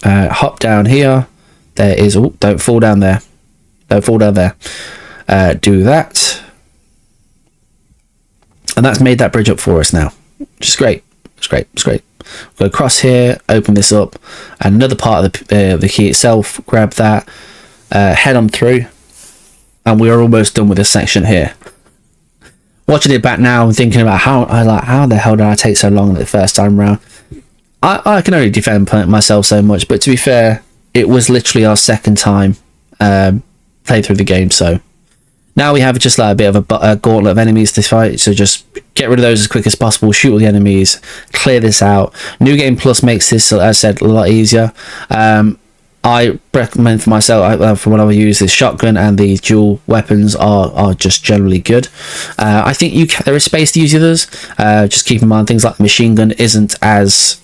hop down here. There is, oh, don't fall down there, do that, and that's made that bridge up for us now, which is great. Go across here, open this up, and another part of the key itself, grab that, head on through, and we are almost done with this section here. Watching it back now and thinking about how the hell did I take so long the first time around. I can only defend myself so much, but to be fair, it was literally our second time playing through the game, so now we have just like a bit of a gauntlet of enemies to fight, so just get rid of those as quick as possible, shoot all the enemies, clear this out. New Game Plus makes this, as I said, a lot easier. I recommend for myself, for when I use this shotgun, and the dual weapons are just generally good. I think there is space to use the others. Just keep in mind things like the machine gun isn't as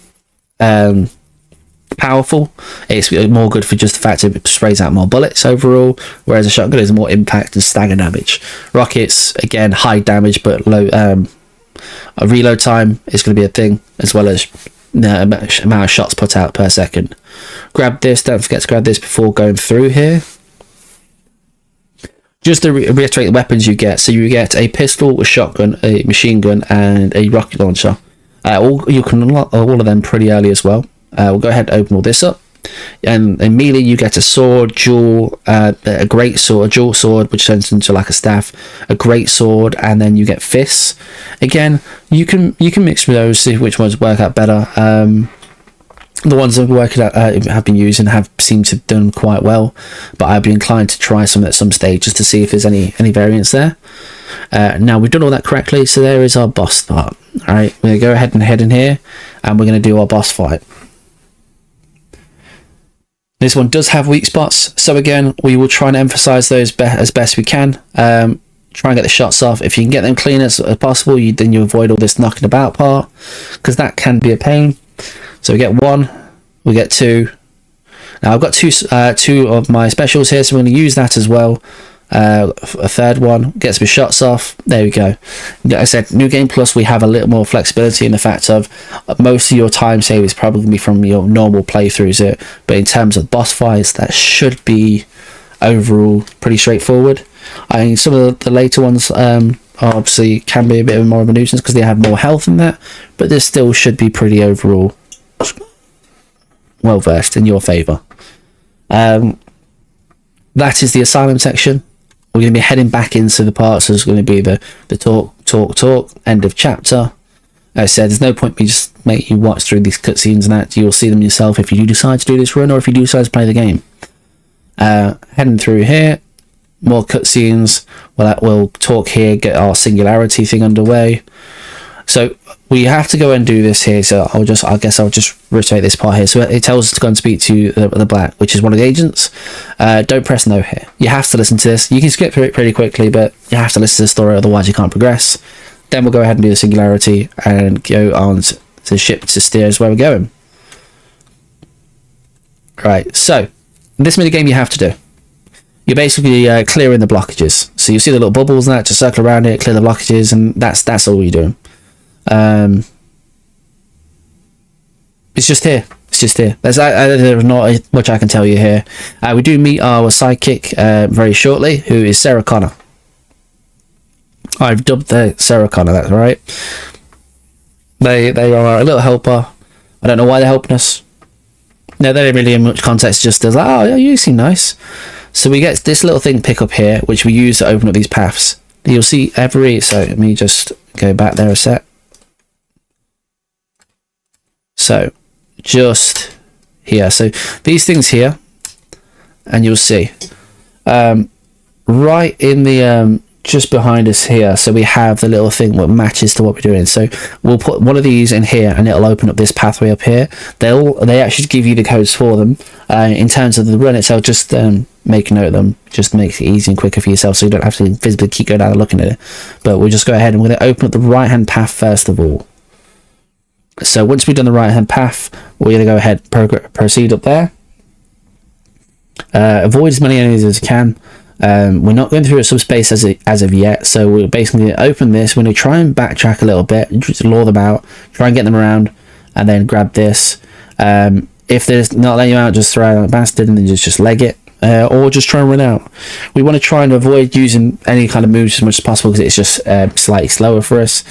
powerful. It's more good for just the fact it sprays out more bullets overall, whereas a shotgun is more impact and stagger damage. Rockets, again, high damage but low. A reload time is going to be a thing, as well as the amount of shots put out per second. Grab this, don't forget to grab this before going through here. Just to reiterate the weapons you get, so you get a pistol, a shotgun, a machine gun, and a rocket launcher. You can unlock all of them pretty early as well. We'll go ahead and open all this up, and immediately you get a sword, a great sword, a dual sword, which turns into like a staff, a great sword, and then you get fists. Again, you can mix with those, see which ones work out better. The ones I've have been using have seemed to have done quite well, but I'd be inclined to try some at some stage just to see if there's any variance there. Now we've done all that correctly, so there is our boss part. All right, we're gonna go ahead and head in here, and we're gonna do our boss fight. This one does have weak spots, so again, we will try and emphasize those as best we can. Try and get the shots off. If you can get them clean as possible, then you avoid all this knocking about part, because that can be a pain. So we get one, we get two. Now I've got two of my specials here, so we're going to use that as well. A third one gets my shots off. There we go. Like I said, New Game Plus, we have a little more flexibility in the fact of most of your time save is probably going to be from your normal playthroughs. But in terms of boss fights, that should be overall pretty straightforward. I think some of the later ones obviously can be a bit more of a nuisance because they have more health in that, but this still should be pretty overall well versed in your favour. That is the asylum section. We're going to be heading back into the parts. So there's going to be the talk, end of chapter. As I said, there's no point me just making you watch through these cutscenes and that. You'll see them yourself if you do decide to do this run or if you do decide to play the game. Heading through here, more cutscenes. We'll talk here, get our singularity thing underway. So we have to go and do this here. So I guess I'll just reiterate this part here. So it tells us to go and speak to the Black, which is one of the agents. Don't press no here. You have to listen to this. You can skip through it pretty quickly, but you have to listen to the story, otherwise you can't progress. Then we'll go ahead and do the singularity and go on to the ship to steer us where we're going. Right, so this minigame you have to do. You're basically clearing the blockages. So you see the little bubbles and that, just circle around it, clear the blockages, and that's all you're doing. It's just here. It's just here. There's not much I can tell you here. We do meet our sidekick very shortly, who is Sarah Connor. I've dubbed the Sarah Connor, that's right. They are a little helper. I don't know why they're helping us. No, they don't really have much context, just as, oh, yeah, you seem nice. So we get this little thing pick up here, which we use to open up these paths. You'll see so let me just go back there a sec. So, just here. So, these things here, and you'll see, right in the, just behind us here, so we have the little thing that matches to what we're doing. So we'll put one of these in here and it'll open up this pathway up here. They actually give you the codes for them. In terms of the run itself, just make a note of them, just makes it easy and quicker for yourself, so you don't have to physically keep going down and looking at it. But we'll just go ahead and we're going to open up the right hand path first of all. So once we've done the right hand path, we're going to go ahead and proceed up there. Avoid as many enemies as you can. We're not going through a subspace as of yet, so we're basically going to open this. We're going to try and backtrack a little bit, just lure them out, try and get them around, and then grab this. If there's not letting you out, just throw out a bastard and then just leg it, or just try and run out. We want to try and avoid using any kind of moves as much as possible because it's just slightly slower for us.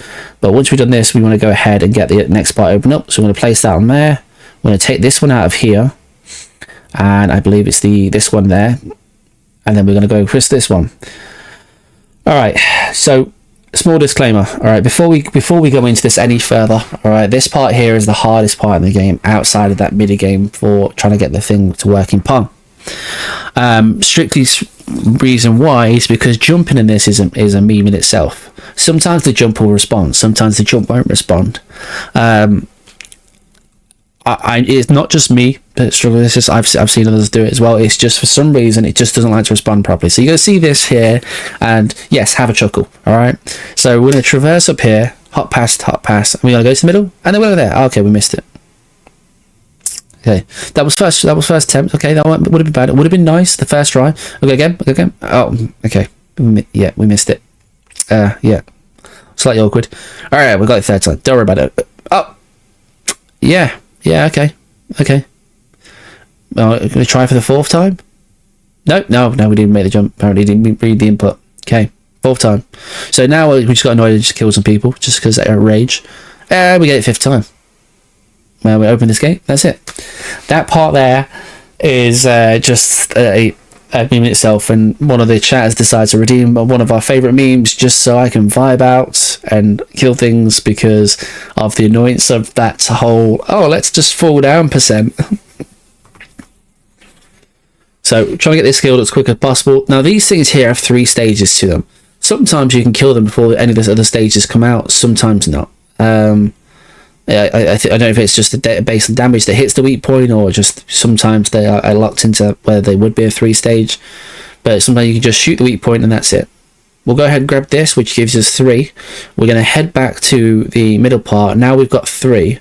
But once we've done this, we want to go ahead and get the next part open up. So we're going to place that on there. We're going to take this one out of here, and I believe it's this one there. And then we're going to go press this one. All right, so small disclaimer. All right, before we go into this any further, all right, this part here is the hardest part in the game outside of that mini game for trying to get the thing to work in Pong. Strictly reason why is because jumping in this is a meme in itself. Sometimes the jump will respond, sometimes the jump won't respond. It's not just me that struggle with this. I've seen others do it as well. It's just for some reason it just doesn't like to respond properly. So you're going to see this here, and yes, have a chuckle. All right. So we're going to traverse up here, hop past, and we're going to go to the middle, and then we're over there. Oh, okay, we missed it. Okay, that was first attempt. Okay, that would have been bad. It would have been nice the first try. Okay, again. Oh, okay. Yeah, we missed it. Yeah, slightly awkward. All right, we got it third time. Don't worry about it. Oh, yeah. Yeah, okay. Well, going to try for the fourth time? No, we didn't make the jump. Apparently, didn't read the input. Okay, fourth time. So now we just got annoyed and just killed some people just because they're rage. We get it fifth time. Well, we open this gate. That's it. That part there is just a meme in itself, and one of the chatters decides to redeem one of our favourite memes just so I can vibe out and kill things because of the annoyance of that whole, oh, let's just fall down percent. So trying to get this killed as quick as possible. Now these things here have 3 stages to them. Sometimes you can kill them before any of the other stages come out, sometimes not. I don't know if it's just the base of damage that hits the weak point, or just sometimes they are locked into where they would be a 3-stage. But sometimes you can just shoot the weak point and that's it. We'll go ahead and grab this, which gives us 3. We're going to head back to the middle part. Now we've got 3.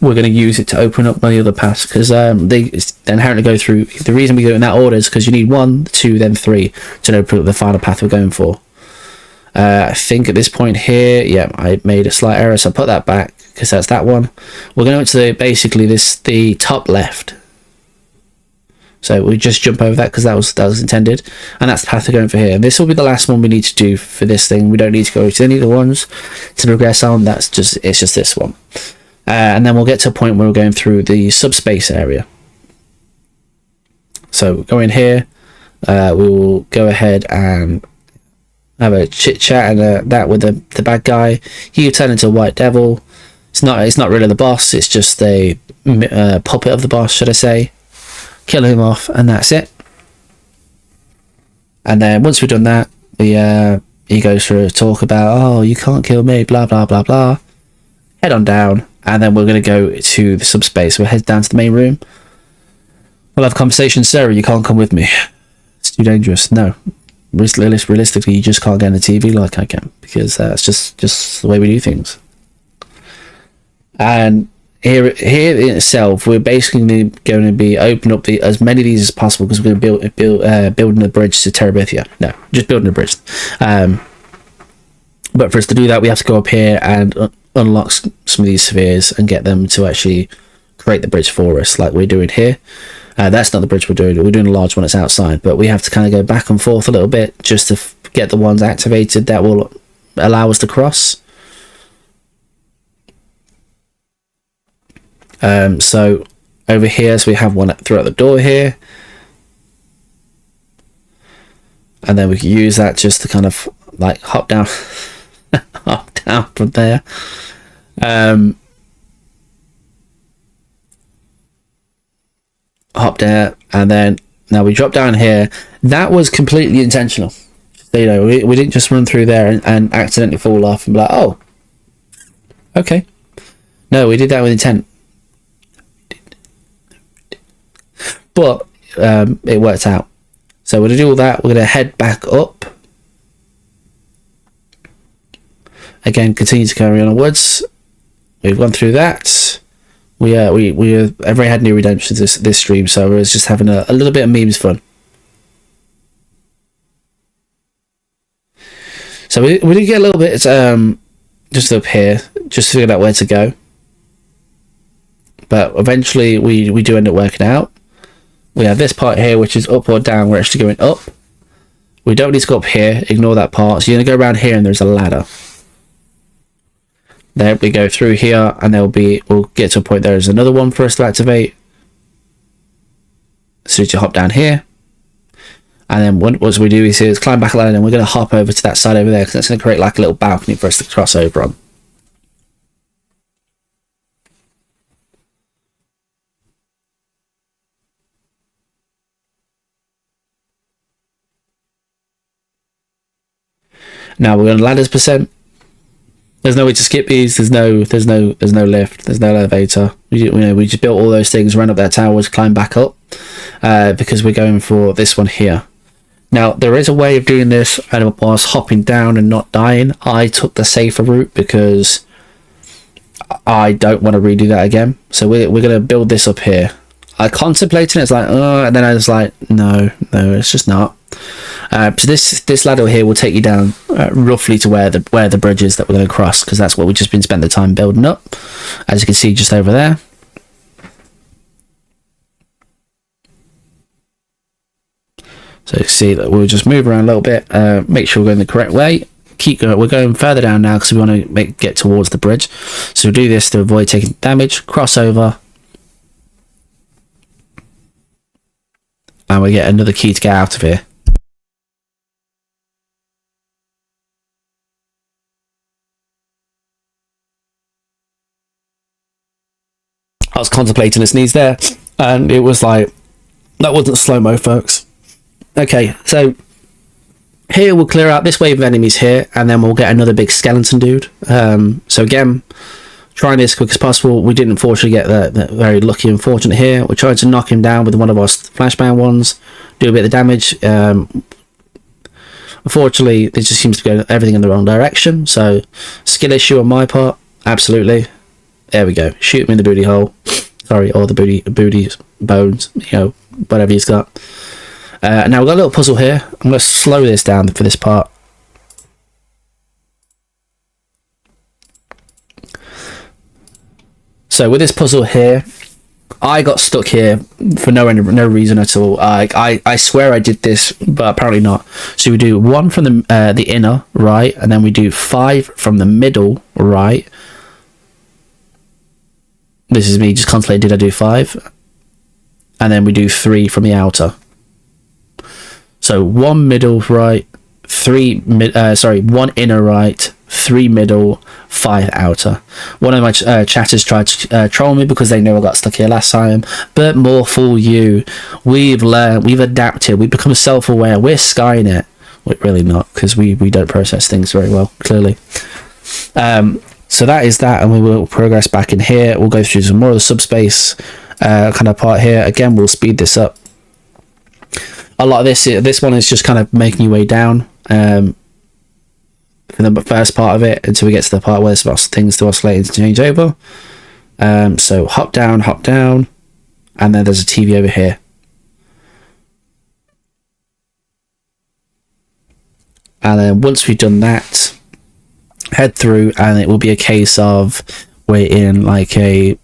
We're going to use it to open up many other paths because they inherently go through. The reason we go in that order is because you need 1, 2, then 3 to open up the final path we're going for. I think at this point here, yeah, I made a slight error, so I put that back because that's that one. We're going to basically the top left. So we just jump over that because that was intended, and that's the path we're going for here. And this will be the last one we need to do for this thing. We don't need to go to any of the ones to progress on. It's just this one, and then we'll get to a point where we're going through the subspace area. So go in here. We will go ahead and have a chit chat and that with the bad guy. He turn into a white devil. It's not really the boss. It's just a puppet of the boss, should I say? Kill him off, and that's it. And then once we've done that, he goes through a talk about, oh, you can't kill me, blah blah blah blah. Head on down, and then we're gonna go to the subspace. We'll head down to the main room. We'll have a conversation. Sarah, you can't come with me. It's too dangerous. No. Realistically, you just can't get on the TV like I can, because that's just the way we do things. And here in itself, we're basically going to be opening up as many of these as possible, because we're going to building a bridge to Terabithia. No, just building a bridge. But for us to do that, we have to go up here and unlock some of these spheres and get them to actually create the bridge for us, like we're doing here. That's not the bridge we're doing. We're doing a large one that's outside, but we have to kind of go back and forth a little bit just to get the ones activated that will allow us to cross. So over here, so we have one throughout the door here, and then we can use that just to kind of like hop down hop down from there. Hop there, and then now we drop down here. That was completely intentional. You know, we didn't just run through there and accidentally fall off and be like, oh, okay. No, we did that with intent. But it worked out. So we're going to do all that. We're going to head back up. Again, continue to carry on onwards. We've gone through that. Everybody had new redemptions this stream, so we was just having a little bit of memes fun. So we did get a little bit just up here, just to figure out where to go. But eventually we do end up working out. We have this part here, which is up or down. We're actually going up. We don't need to go up here. Ignore that part. So you're going to go around here, and there's a ladder. There we go through here, and we'll get to a point. There's another one for us to activate. So you hop down here, and then what we do is climb back a ladder, and we're going to hop over to that side over there, because that's going to create like a little balcony for us to cross over on. Now we're going to ladders %. There's no way to skip these. There's no lift. There's no elevator. We just built all those things, ran up that tower to climb back up, because we're going for this one here. Now there is a way of doing this, and whilst hopping down and not dying. I took the safer route because I don't want to redo that again. So we're gonna build this up here. I contemplated it. It's like, oh, and then I was like, no, it's just not. So this ladder here will take you down roughly to where the bridge is that we're going to cross, because that's what we've just been spending the time building up, as you can see just over there. So you see that we'll just move around a little bit, make sure we're going the correct way. Keep going. We're going further down now because we want to get towards the bridge. So we'll do this to avoid taking damage. Cross over, and we get another key to get out of here. I was contemplating the sneeze there, and it was like, that wasn't slow-mo, folks. Okay, so here we'll clear out this wave of enemies here, and then we'll get another big skeleton dude. So again, trying this as quick as possible. We didn't unfortunately get the very lucky and fortunate here. We're trying to knock him down with one of our flashbang ones, do a bit of damage. Unfortunately, this just seems to go everything in the wrong direction, so skill issue on my part, absolutely. There we go. Shoot him in the booty hole. Sorry, or the booty bones, whatever he's got. Now we've got a little puzzle here. I'm going to slow this down for this part. So with this puzzle here, I got stuck here for no reason at all. I swear I did this, but apparently not. So we do 1 from the inner right, and then we do 5 from the middle right. This is me just contemplating, did I do 5? And then we do 3 from the outer. So 1 middle right, 1 inner right, 3 middle, 5 outer. One of my chatters tried to troll me because they know I got stuck here last time, but more fool you. We've learned, we've adapted, we've become self-aware, we're Skynet. Well, really not, because we don't process things very well, clearly. So that is that, and we will progress back in here. We'll go through some more of the subspace kind of part here. Again, we'll speed this up. A lot of this one is just kind of making your way down for the first part of it until we get to the part where there's lots of things to oscillate and change over. So hop down, and then there's a TV over here. And then once we've done that, head through, and it will be a case of we're in like a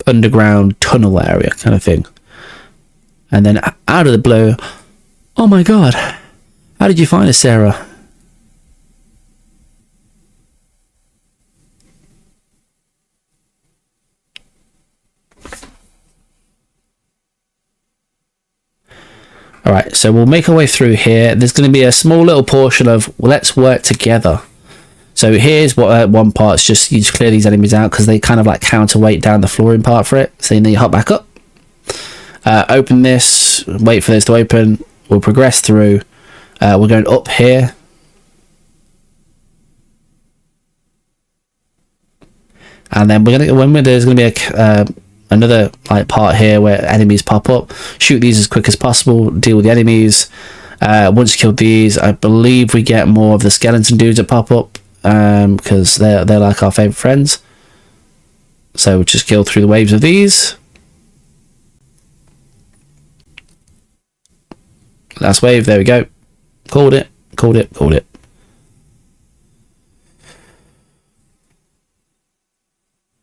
underground tunnel area kind of thing. And then out of the blue, oh my god, how did you find us, Sarah? Alright, so we'll make our way through here. There's going to be a small little portion of let's work together. So here's what one part's just, you just clear these enemies out because they kind of like counterweight down the flooring part for it. So then you hop back up. Open this, wait for this to open. We'll progress through. We're going up here. And then we're gonna, there's gonna be another like part here where enemies pop up. Shoot these as quick as possible. Deal with the enemies. Once you kill these, I believe we get more of the skeleton dudes that pop up because they're like our favorite friends. So we'll just kill through the waves of these. Last wave, there we go. Called it.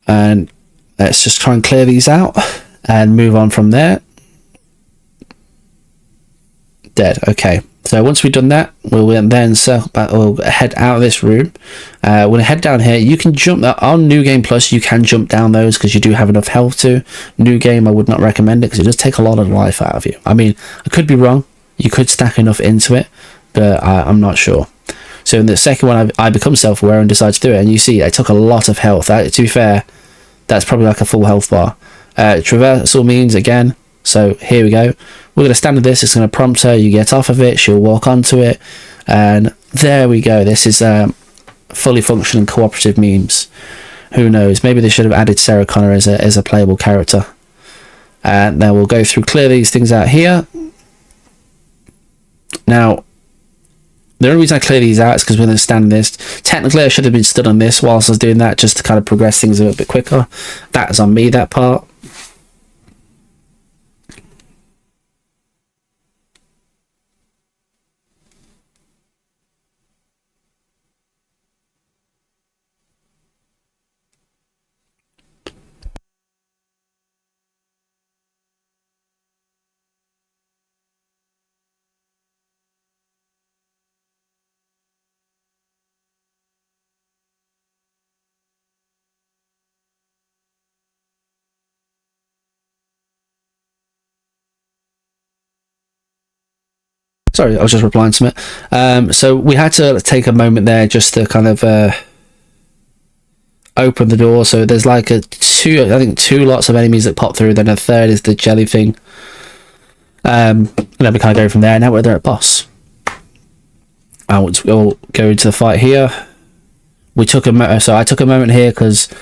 And let's just try and clear these out and move on from there. Dead. Okay. So once we've done that, we'll then circle back. We'll head out of this room. We're gonna head down here. You can jump on New Game Plus. You can jump down those because you do have enough health to. New Game, I would not recommend it because it does take a lot of life out of you. I mean, I could be wrong. You could stack enough into it, but I'm not sure. So in the second one, I become self-aware and decide to do it. And you see, I took a lot of health. To be fair, that's probably like a full health bar. Traversal means again. So here we go. We're going to stand with this. It's going to prompt her. You get off of it. She'll walk onto it. And there we go. This is fully functioning cooperative memes. Who knows? Maybe they should have added Sarah Connor as a playable character. And then we'll go through, clear these things out here. Now, the only reason I clear these out is because we're going to stand this. Technically, I should have been stood on this whilst I was doing that, just to kind of progress things a little bit quicker. That is on me, that part. Sorry, I was just replying to it. So we had to take a moment there just to kind of open the door. So there's like I think two lots of enemies that pop through. Then a third is the jelly thing. And then we kind of go from there. Now we're there at boss. And we'll go into the fight here. I took a moment here because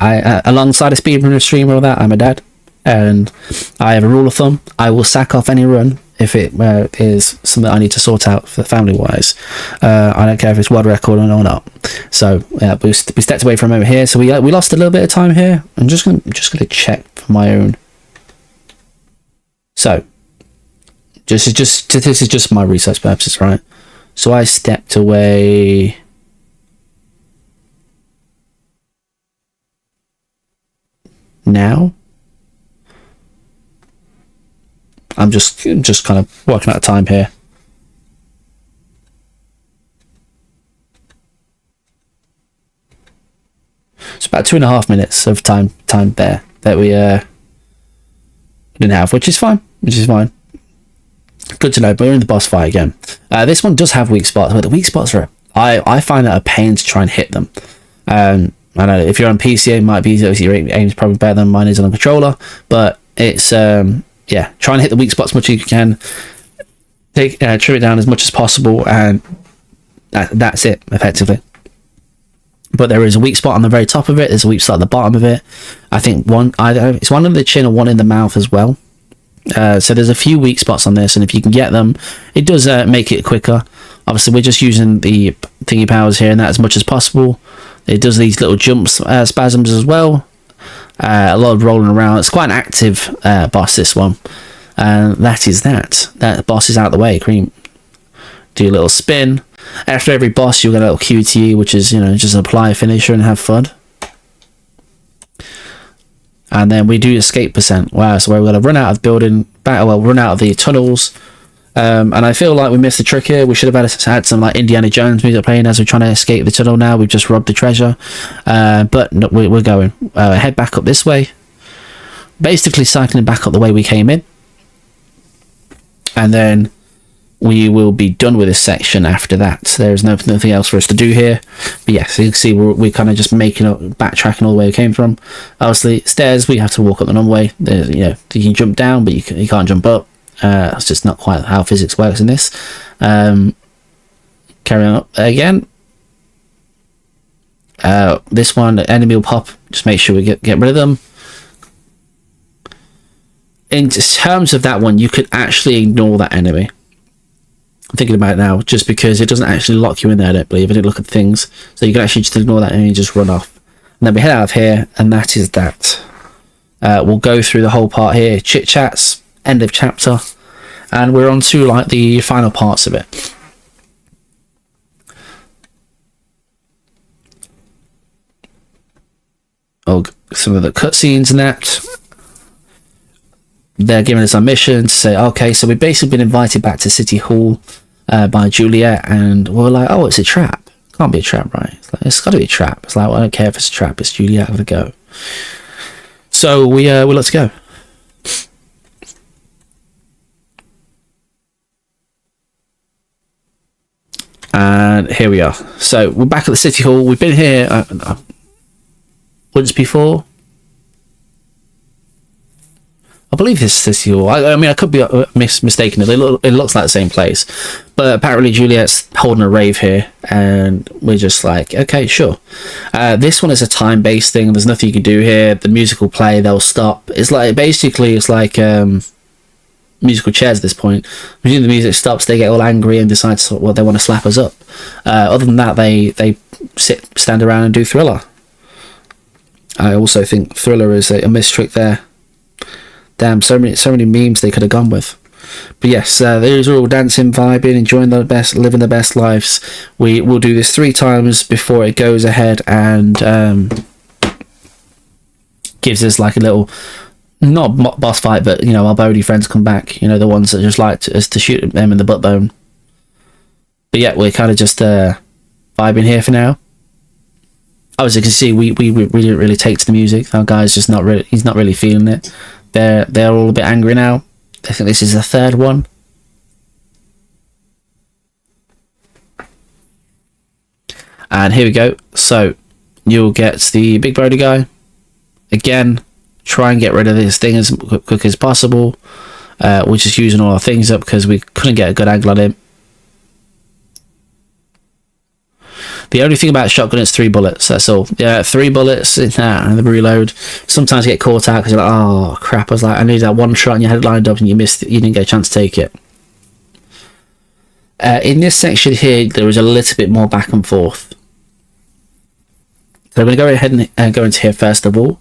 alongside a speedrunner streamer or that, I'm a dad, and I have a rule of thumb: I will sack off any run if it is something I need to sort out for family wise. I don't care if it's world record or not. So yeah, we stepped away for a moment here. So we lost a little bit of time here. I'm just gonna check for my own. So this is just my research purposes, right? So I stepped away. Now I'm just kind of working out of time here. It's about 2.5 minutes of time there that we didn't have, which is fine. good to know. But we're in the boss fight again. This one does have weak spots, but the weak spots are, I find that a pain to try and hit them. I know if you're on PC, it might be easier. Your aim's probably better than mine is on a controller, but it's yeah, try and hit the weak spots as much as you can. Trim it down as much as possible, and that's it effectively. But there is a weak spot on the very top of it. There's a weak spot at the bottom of it. I think it's one in the chin or one in the mouth as well. So there's a few weak spots on this, and if you can get them, it does make it quicker. Obviously, we're just using the thingy powers here and that as much as possible. It does these little jumps, spasms as well. A lot of rolling around. It's quite an active boss, this one. And that is that. That boss is out of the way. Cream. Do a little spin. After every boss, you'll get a little QTE, which is, you know, just apply a finisher and have fun. And then we do escape percent. Wow, so we're going to run out of the building, run out of the tunnels. And I feel like we missed the trick here. We should have had some like Indiana Jones music playing as we're trying to escape the tunnel now. We've just robbed the treasure. But no, we're going. Head back up this way. Basically cycling back up the way we came in. And then we will be done with this section after that. There's nothing else for us to do here. But yes, you can see we're kind of just backtracking all the way we came from. Obviously, stairs, we have to walk up the normal way. There's, you know, you can jump down, but you can't jump up. That's just not quite how physics works in this. Carrying on up again. This one, the enemy will pop. Just make sure we get rid of them. In terms of that one, you could actually ignore that enemy. I'm thinking about it now, just because it doesn't actually lock you in there, I don't believe. I didn't look at things. So you can actually just ignore that enemy and just run off. And then we head out of here, and that is that. We'll go through the whole part here. Chit chats, end of chapter. And we're on to like the final parts of it. Oh, some of the cutscenes and that. They're giving us our mission to say, okay, so we've basically been invited back to City Hall by Juliet, and we're like, oh, it's a trap. Can't be a trap, right? It's got to be a trap. It's like, well, I don't care if it's a trap. It's Juliet. Have a go. So well, let's go. And here we are. So we're back at the City Hall. We've been here once before. I believe this is City Hall. I mean, I could be mistaken. It looks like the same place. But apparently Juliet's holding a rave here. And we're just like, okay, sure. This one is a time-based thing. There's nothing you can do here. The music will play. They'll stop. It's like, basically, it's like musical chairs at this point. When the music stops, they get all angry and decide they want to slap us up. Other than that, they stand around and do Thriller. I also think Thriller is a missed trick there. Damn, so many memes they could have gone with. But yes, these are all dancing, vibing, enjoying the best, living the best lives. We will do this 3 times before it goes ahead and gives us like a little, not boss fight, but you know, our Bodhi friends come back. You know, the ones that just like us to shoot them in the butt bone. But yeah, we're kind of just vibing here for now. As you can see, we didn't really take to the music. Our guy's just not really, he's not really feeling it. They're all a bit angry now. I think this is the 3rd one. And here we go. So you'll get the big Brody guy. Again, try and get rid of this thing as quick as possible. We're just using all our things up because we couldn't get a good angle on him. The only thing about shotgun is 3 bullets, that's all. Yeah, 3 bullets in that and the reload. Sometimes you get caught out because you're like, oh crap, I was like, I need that one shot and you had it lined up and you missed it, you didn't get a chance to take it. In this section here, there is a little bit more back and forth. So I'm going to go ahead and go into here first of all.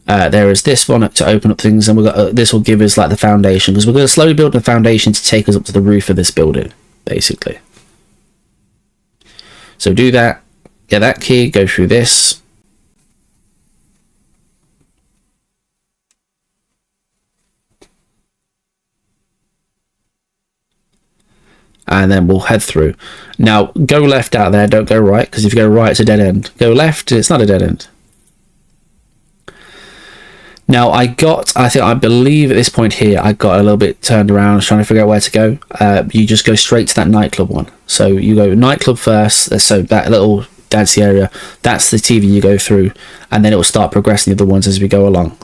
There is this one to open up things, and we've got this will give us like the foundation, because we're going to slowly build the foundation to take us up to the roof of this building, basically. So do that, get that key, go through this. And then we'll head through. Now, go left out there, don't go right, because if you go right, it's a dead end. Go left, it's not a dead end. Now I believe at this point here I got a little bit turned around. I was trying to figure out where to go. You just go straight to that nightclub one. So you go nightclub first. So that little dancey area, that's the TV you go through, and then it will start progressing the other ones as we go along.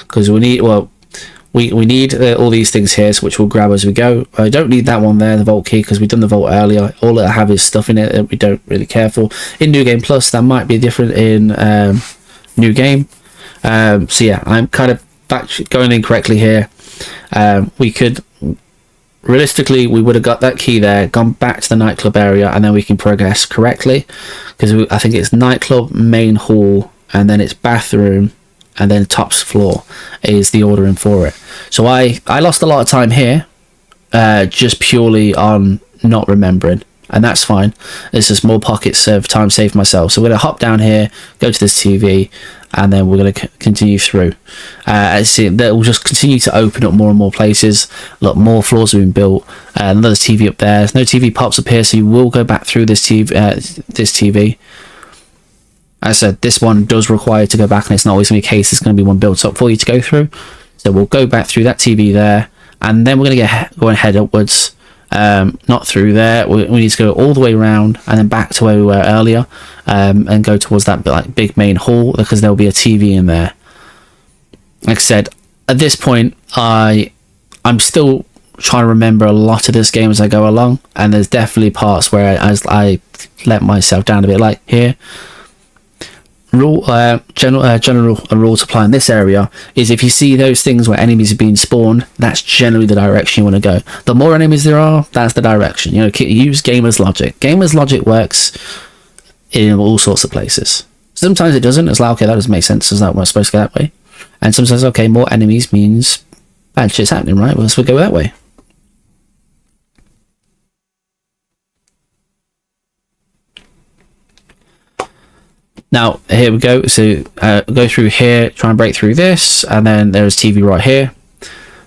Because we need all these things here, which we'll grab as we go. I don't need that one there, the vault key, because we've done the vault earlier. All I have is stuff in it that we don't really care for. In New Game Plus, that might be different in New Game. So yeah, I'm kind of going incorrectly here. We could, realistically, we would have got that key there, gone back to the nightclub area, and then we can progress correctly. Because I think it's nightclub, main hall, and then it's bathroom, and then top floor is the ordering for it. So I lost a lot of time here, just purely on not remembering, and that's fine. It's just more pockets of time saved myself. So we're going to hop down here, go to this TV, and then we're going to continue through. See, that will just continue to open up more and more places. Look, more floors have been built. Another TV up there. No TV pops up here, so you will go back through this TV. As I said, this one does require to go back, and it's not always going to be a case. There's going to be one built up for you to go through. So we'll go back through that TV there, and then we're going to go and head upwards. Not through there. We need to go all the way around and then back to where we were earlier, and go towards that big main hall, because there'll be a TV in there. Like I said, at this point, I'm still trying to remember a lot of this game as I go along, and there's definitely parts where I let myself down a bit, like here. General rule to apply in this area is if you see those things where enemies are being spawned, that's generally the direction you want to go. The more enemies there are, that's the direction. Use gamer's logic. Gamer's logic works in all sorts of places. Sometimes it doesn't. It's like, okay, that doesn't make sense. It's not supposed to go that way. And sometimes, okay, more enemies means bad shit's happening, right? Well, let's go that way. Now, here we go. So go through here, try and break through this, and then there's TV right here.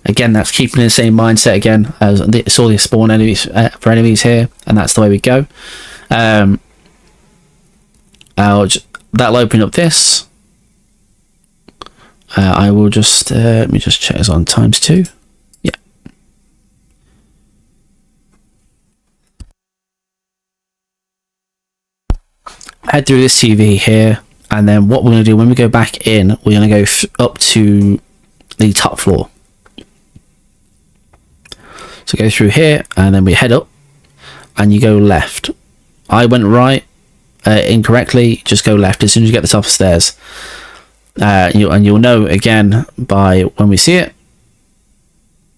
Again, that's keeping the same mindset again. As it's all the spawn enemies for enemies here, and that's the way we go. That'll open up this. I will just let me just check this on ×2. Yeah. Head through this TV here, and then what we're going to do when we go back in, we're going to go up to the top floor. So go through here, and then we head up, and you go left. I went right incorrectly. Just go left as soon as you get the top of the stairs. You'll know again by when we see it,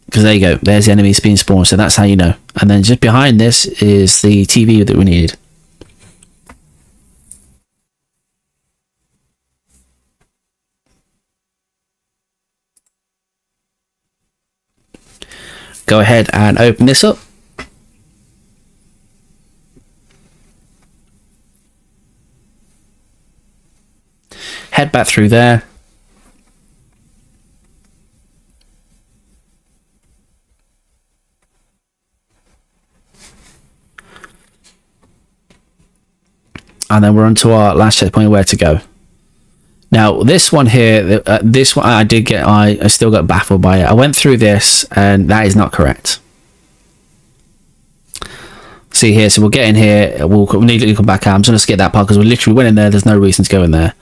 because there you go. There's the enemies being spawned, so that's how you know. And then just behind this is the TV that we needed. Go ahead and open this up. Head back through there. And then we're on to our last checkpoint, where to go. Now, this one here, this one I still got baffled by it. I went through this, and that is not correct. See here, so we'll get in here, we'll immediately come back out. I'm just going to skip that part because we literally went in there, there's no reason to go in there.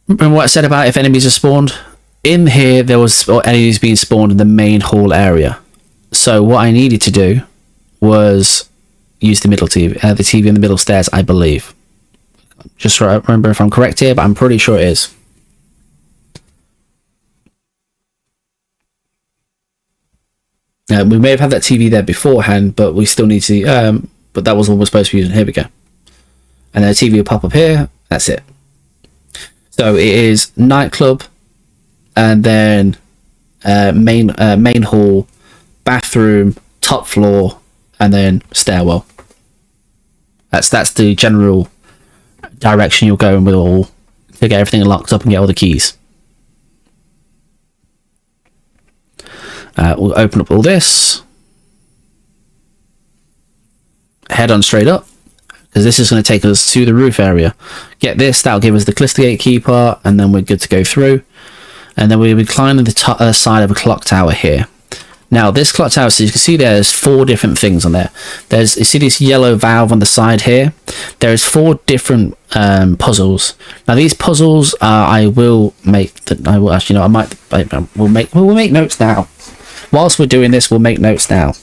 Remember what I said about if enemies are spawned? In here, there was enemies being spawned in the main hall area. So what I needed to do was use the middle TV, the TV in the middle stairs, I believe. Just remember if I'm correct here, but I'm pretty sure it is. We may have had that TV there beforehand, but we still need to. But that was what we're supposed to be using. Here we go. And then the TV will pop up here. That's it. So it is nightclub, and then main hall, bathroom, top floor, and then stairwell. That's the general direction you'll go in with all to get everything locked up and get all the keys. We'll open up all this, head on straight up, because this is going to take us to the roof area. Get this, that'll give us the Clistergate key part, and then we're good to go through. And then we'll be climbing the side of a clock tower here. Now this clock tower, so you can see there's 4 different things on there. You see this yellow valve on the side here? There's 4 different puzzles. Now these puzzles, I will make, we'll make notes now. Whilst we're doing this, we'll make notes now.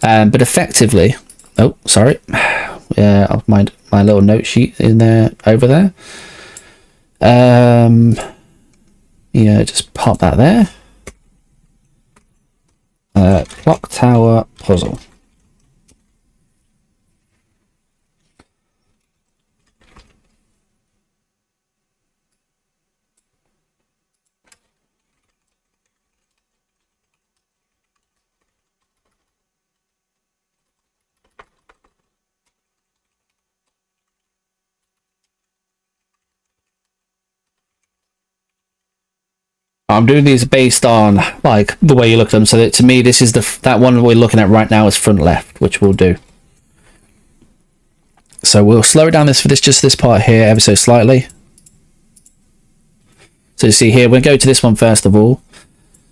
But effectively, oh, sorry. Yeah, I'll mind my little note sheet in there, over there. Yeah, just pop that there. Clock tower puzzle. I'm doing these based on like the way you look at them. So that to me, this is that one we're looking at right now is front left, which we'll do. So we'll slow it down just this part here ever so slightly. So you see here, we'll go to this one first of all.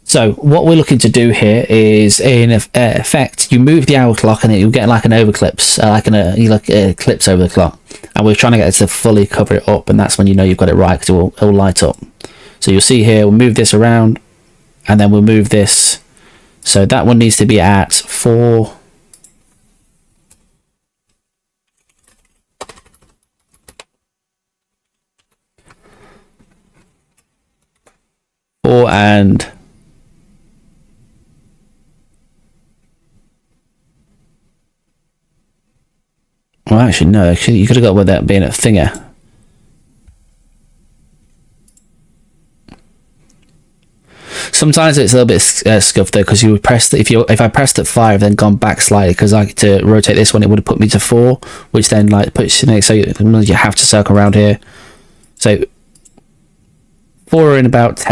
So what we're looking to do here is, in effect, you move the hour clock and you'll get like an overclips, like an eclipse over the clock. And we're trying to get it to fully cover it up, and that's when you know you've got it right, because it will light up. So you'll see here, we'll move this around, and then we'll move this. So that one needs to be at 4. And well, actually no, you could have got with that being a thinger. Sometimes it's a little bit scuffed though, because you would press if I pressed at 5, then gone back slightly, because I to rotate this one, it would have put me to 4, which then like puts you, so you have to circle around here. So 4 in about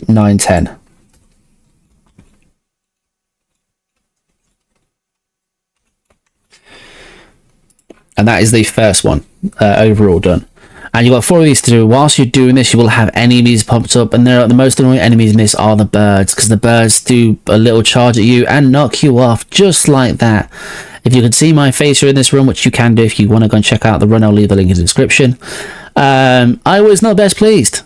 9, 10. And that is the first one overall done. And you've got 4 of these to do. Whilst you're doing this, you will have enemies popped up, and the most annoying enemies in this are the birds, because the birds do a little charge at you and knock you off just like that. If you can see my face here in this room, which you can do if you want to go and check out the run, I'll leave the link in the description. I was not best pleased.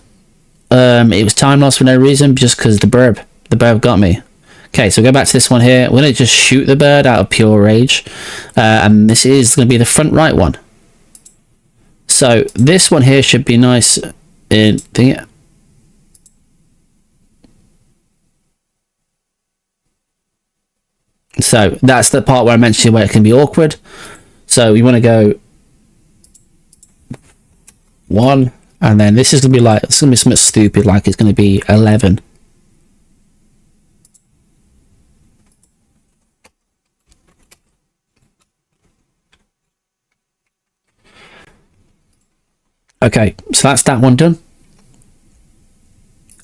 It was time loss for no reason, just because the bird got me. Okay, so go back to this one here. We're going to just shoot the bird out of pure rage, and this is going to be the front right one. So this one here should be nice in the. So that's the part where I mentioned where it can be awkward. So you want to go 1, and then this is going to be like, it's going to be something stupid, like it's going to be 11. Okay, so that's that one done.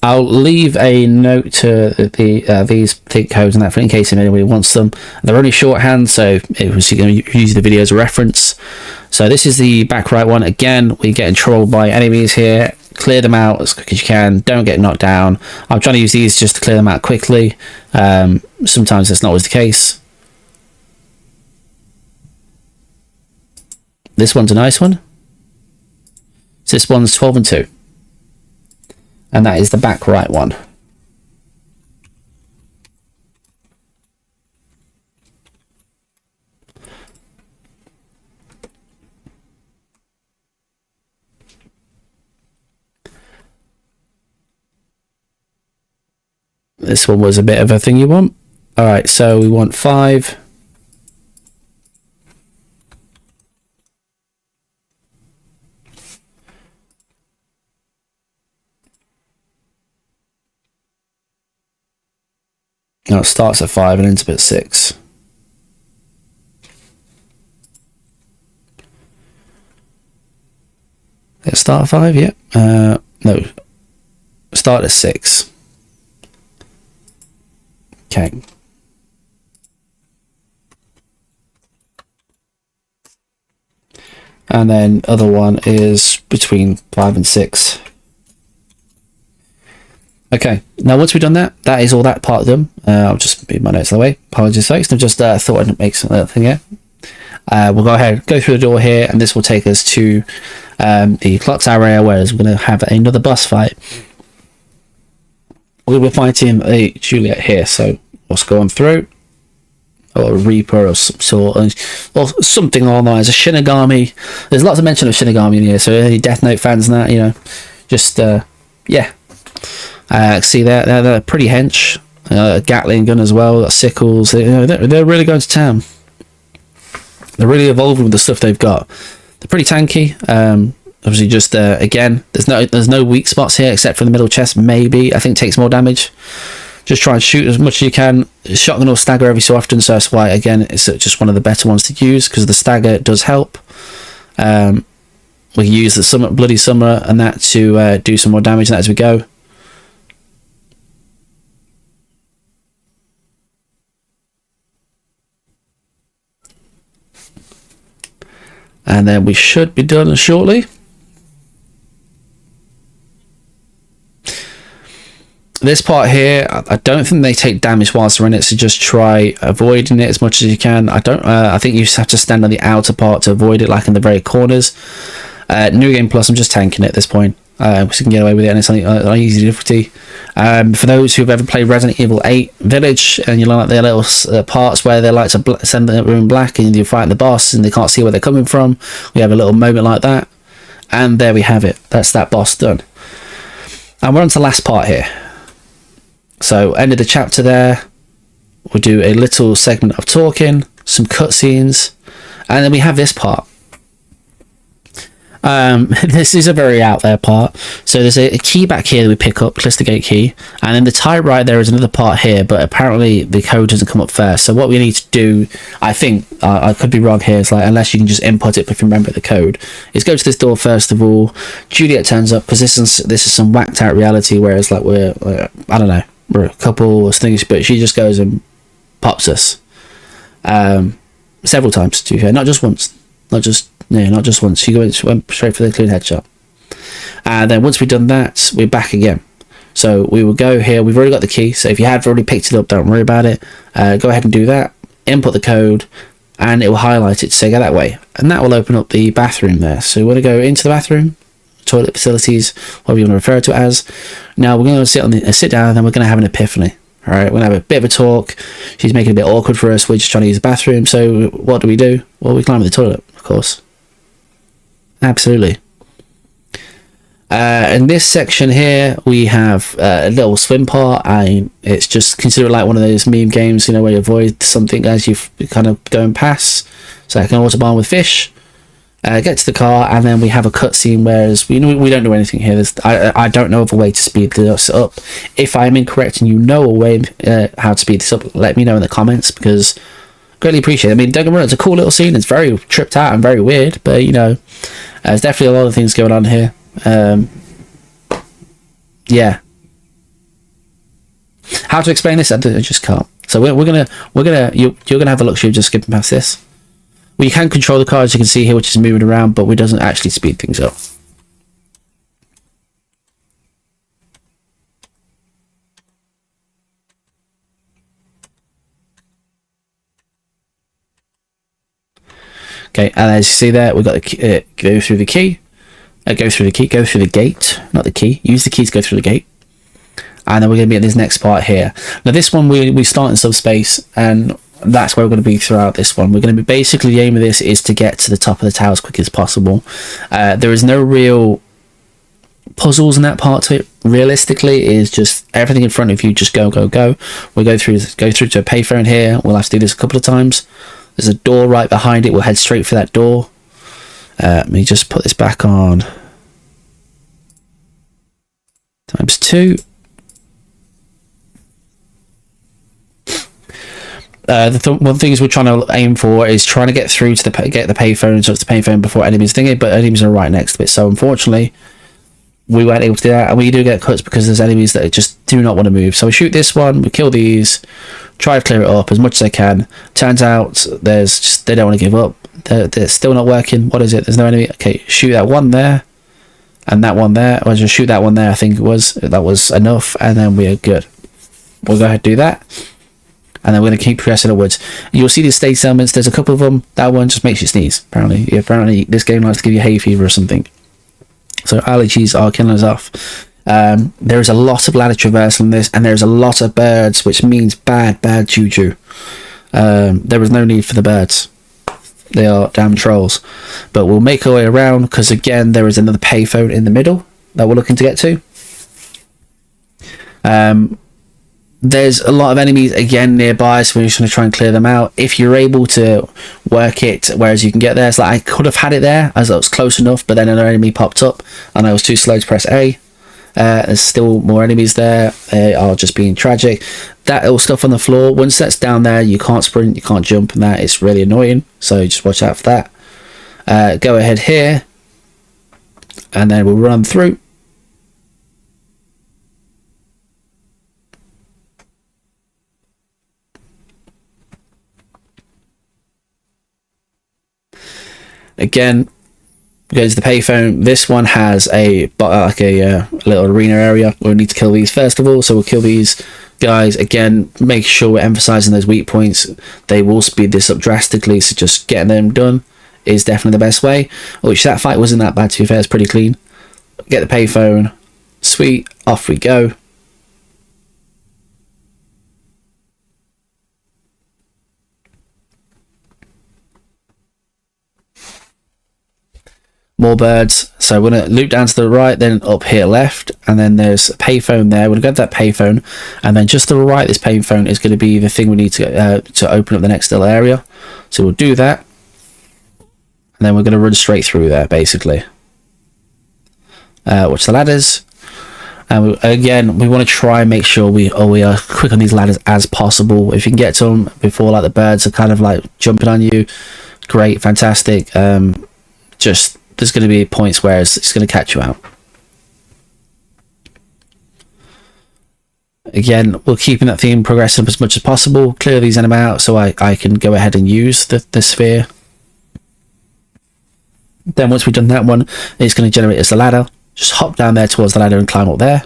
I'll leave a note to these thick codes and that, for in case anybody wants them. They're only shorthand, so it was going to use the video as a reference. So this is the back right one. Again, we get in trouble by enemies here. Clear them out as quick as you can. Don't get knocked down. I'm trying to use these just to clear them out quickly. Sometimes that's not always the case. This one's a nice one. So this one's 12 and 2. And that is the back right one. This one was a bit of a thing you want. Alright, so we want 5. Now it starts at 5 and ends up at 6. It start at 5, yeah. No, start at 6. Okay. and then other one is between 5 and 6. Okay, now once we've done that, that is all that part done. I'll just move my notes out of the way. Apologies folks, I just thought I'd make some other thing here. We'll go ahead, go through the door here, and this will take us to the clock tower area, whereas we're going to have another boss fight. We were fighting a Juliet here, so let's go on through. Or a Reaper or some sort, or something along the lines. A Shinigami. There's lots of mention of Shinigami in here, so any Death Note fans and that, you know, just, yeah. See, they're pretty hench. Gatling gun as well, got sickles. You know, they're really going to town. They're really evolving with the stuff they've got. They're pretty tanky. Obviously, just again, there's no weak spots here except for the middle chest. Maybe I think takes more damage. Just try and shoot as much as you can. Shotgun or stagger every so often, so that's why again it's just one of the better ones to use, because the stagger does help. We use the bloody summer and that to do some more damage as we go. And then we should be done shortly. This part here, I don't think they take damage whilst they're in it, so just try avoiding it as much as you can. I think you just have to stand on the outer part to avoid it, like in the very corners. New Game Plus, I'm just tanking it at this point, because you can get away with it, and it's on easy difficulty. For those who've ever played Resident Evil 8 Village, and you learn like their little parts where they like to send the room black, and you're fighting the boss, and they can't see where they're coming from. We have a little moment like that, and there we have it. That's that boss done. And we're on to the last part here. So, end of the chapter there. We'll do a little segment of talking, some cutscenes, and then we have this part. This is a very out there part. So there's a key back here that we pick up, Clister Gate key, and then the top right there is another part here, but apparently the code doesn't come up first. So what we need to do, I think, I could be wrong here, it's like, unless you can just input it if you remember the code, is go to this door first of all. Juliet turns up, because this is some whacked out reality, whereas like we're, I don't know, we're a couple or things, but she just goes and pops us several times, to be fair, not just once, not just once. She went straight for the clean headshot, and then once we've done that, we're back again. So we will go here. We've already got the key, so if you have already picked it up, don't worry about it. Go ahead and do that, input the code, and it will highlight it to say go that way, and that will open up the bathroom there. So we want to go into the bathroom, toilet facilities, whatever you want to refer to it as. Now we're going to sit down, and then we're going to have an epiphany. All right, we're going to have a bit of a talk. She's making it a bit awkward for us. We're just trying to use the bathroom. So what do? Well, we climb in the toilet, of course. Absolutely. In this section here, we have a little swim part. It's just considered like one of those meme games, you know, where you avoid something as you kind of going past. So I can autobahn with fish. Get to the car, and then we have a cutscene. Whereas we don't do anything here. I don't know of a way to speed this up. If I'm incorrect and you know a way how to speed this up, let me know in the comments, because greatly appreciate it. I mean, don't get me wrong, it's a cool little scene. It's very tripped out and very weird, but you know, there's definitely a lot of things going on here. Yeah. How to explain this? I just can't. So you're gonna have the luxury of just skipping past this. Well, you can control the car, as you can see here, which is moving around, but it doesn't actually speed things up. Okay, and as you see there, we've got the go through the key. Go through the gate, not the key. Use the key to go through the gate. And then we're going to be at this next part here. Now this one, we start in subspace, and that's where we're going to be throughout this one. We're going to be, basically, the aim of this is to get to the top of the tower as quick as possible. There is no real puzzles in that part to it. Realistically, it is just everything in front of you, just go. We'll go through to a payphone here. We'll have to do this a couple of times. There's a door right behind it. We'll head straight for that door. Let me just put this back on. ×2. One thing we're trying to aim for is trying to get through to get the payphone, so it's the payphone before enemies think it, but enemies are right next to it. So unfortunately, we weren't able to do that, and we do get cuts because there's enemies that just do not want to move. So we shoot this one, we kill these, try to clear it up as much as I can. Turns out they don't want to give up. They're still not working. What is it? There's no enemy. Okay, shoot that one there, and that one there. Or just shoot that one there. I think it was. That was enough, and then we're good. We'll go ahead and do that, and then we're going to keep progressing upwards. You'll see the stage elements. There's a couple of them. That one just makes you sneeze. Apparently, this game likes to give you hay fever or something. So allergies are killing us off. There is a lot of ladder traversal in this, and there's a lot of birds, which means bad juju. There is no need for the birds. They are damn trolls. But we'll make our way around, because again, there is another payphone in the middle that we're looking to get to. There's a lot of enemies again nearby, so we're just going to try and clear them out. If you're able to work it, whereas you can get there, it's like I could have had it there as I was close enough, but then another enemy popped up and I was too slow to press A. There's still more enemies there. They are just being tragic. That little stuff on the floor, once that's down there, you can't sprint, you can't jump, and that it's really annoying. So just watch out for that. Go ahead here, and then we'll run through. Again, go to the payphone. This one has a little arena area. We'll need to kill these first of all, so we'll kill these guys. Again, make sure we're emphasizing those weak points. They will speed this up drastically, so just getting them done is definitely the best way. Which that fight wasn't that bad, to be fair. It's pretty clean. Get the payphone. Sweet, off we go. More birds. So we're going to loop down to the right, then up here left, and then there's a payphone there. We're going to go to that payphone, and then just to the right, this payphone is going to be the thing we need to open up the next little area. So we'll do that, and then we're going to run straight through there, basically. Watch the ladders, and again, we want to try and make sure we are quick on these ladders as possible. If you can get to them before like the birds are kind of like jumping on you, great, fantastic. Just there's going to be points where it's going to catch you out. Again, we're keeping that theme progressive as much as possible. Clear these enemies out so I can go ahead and use the sphere. Then once we've done that one, it's going to generate us the ladder. Just hop down there towards the ladder and climb up there.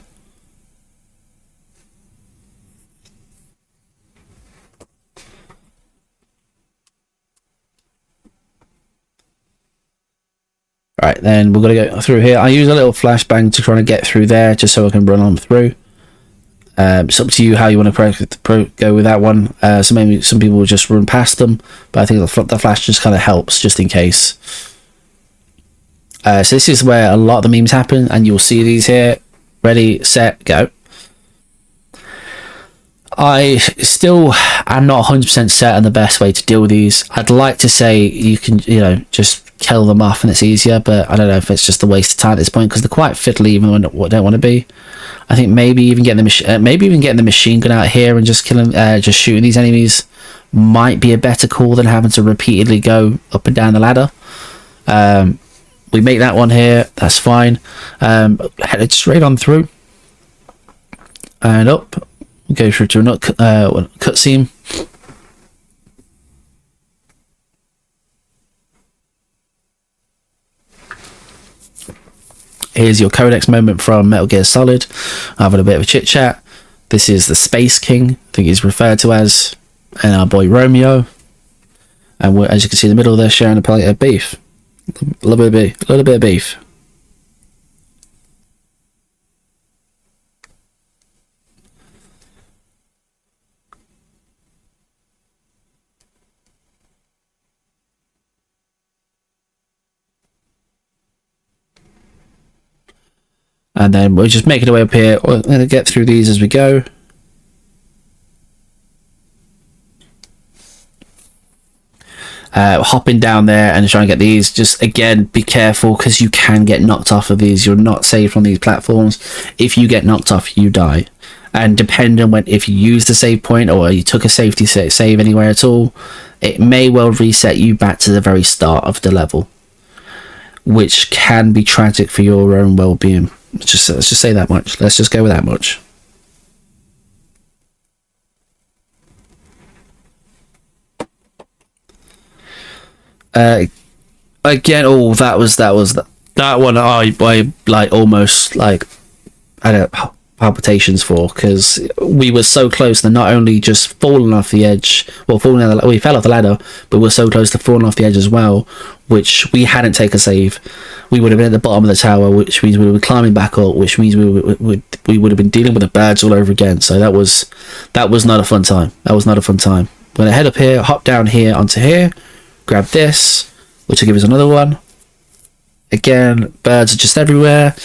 Right, then we're going to go through here. I use a little flashbang to try and get through there, just so I can run on through. It's up to you how you want to go with that one. So maybe some people will just run past them, but I think the flash just kind of helps, just in case. So this is where a lot of the memes happen, and you'll see these here. Ready, set, go. I still am not 100% set on the best way to deal with these. I'd like to say you can, just kill them off and it's easier, but I don't know if it's just a waste of time at this point, because they're quite fiddly even when they don't want to be. I think maybe even getting the machine gun out here and just killing, just shooting these enemies might be a better call than having to repeatedly go up and down the ladder. We make that one here, that's fine. Head straight on through and up. Go through to another cutscene. Here's your codex moment from Metal Gear Solid. Having a bit of a chit chat. This is the Space King, I think he's referred to as, and our boy Romeo. And as you can see in the middle, they're sharing a plate of beef. A little bit of beef. And then we're just making our way up here. We're going to get through these as we go. Hopping down there and trying to get these. Just again, be careful, because you can get knocked off of these. You're not safe on these platforms. If you get knocked off, you die. And depending on if you use the save point or you took a safety save anywhere at all, it may well reset you back to the very start of the level, which can be tragic for your own well-being. Let's just say that much. Let's just go with that much. Again, oh, that one. I like almost like I don't know, palpitations for, because we were so close to not only just falling off the edge, well, we fell off the ladder, but we're so close to falling off the edge as well, which we hadn't taken a save. We would have been at the bottom of the tower, which means we would be climbing back up, which means we would have been dealing with the birds all over again. So that was not a fun time. That was not a fun time. We're gonna head up here, hop down here onto here, grab this, which will give us another one. Again, birds are just everywhere,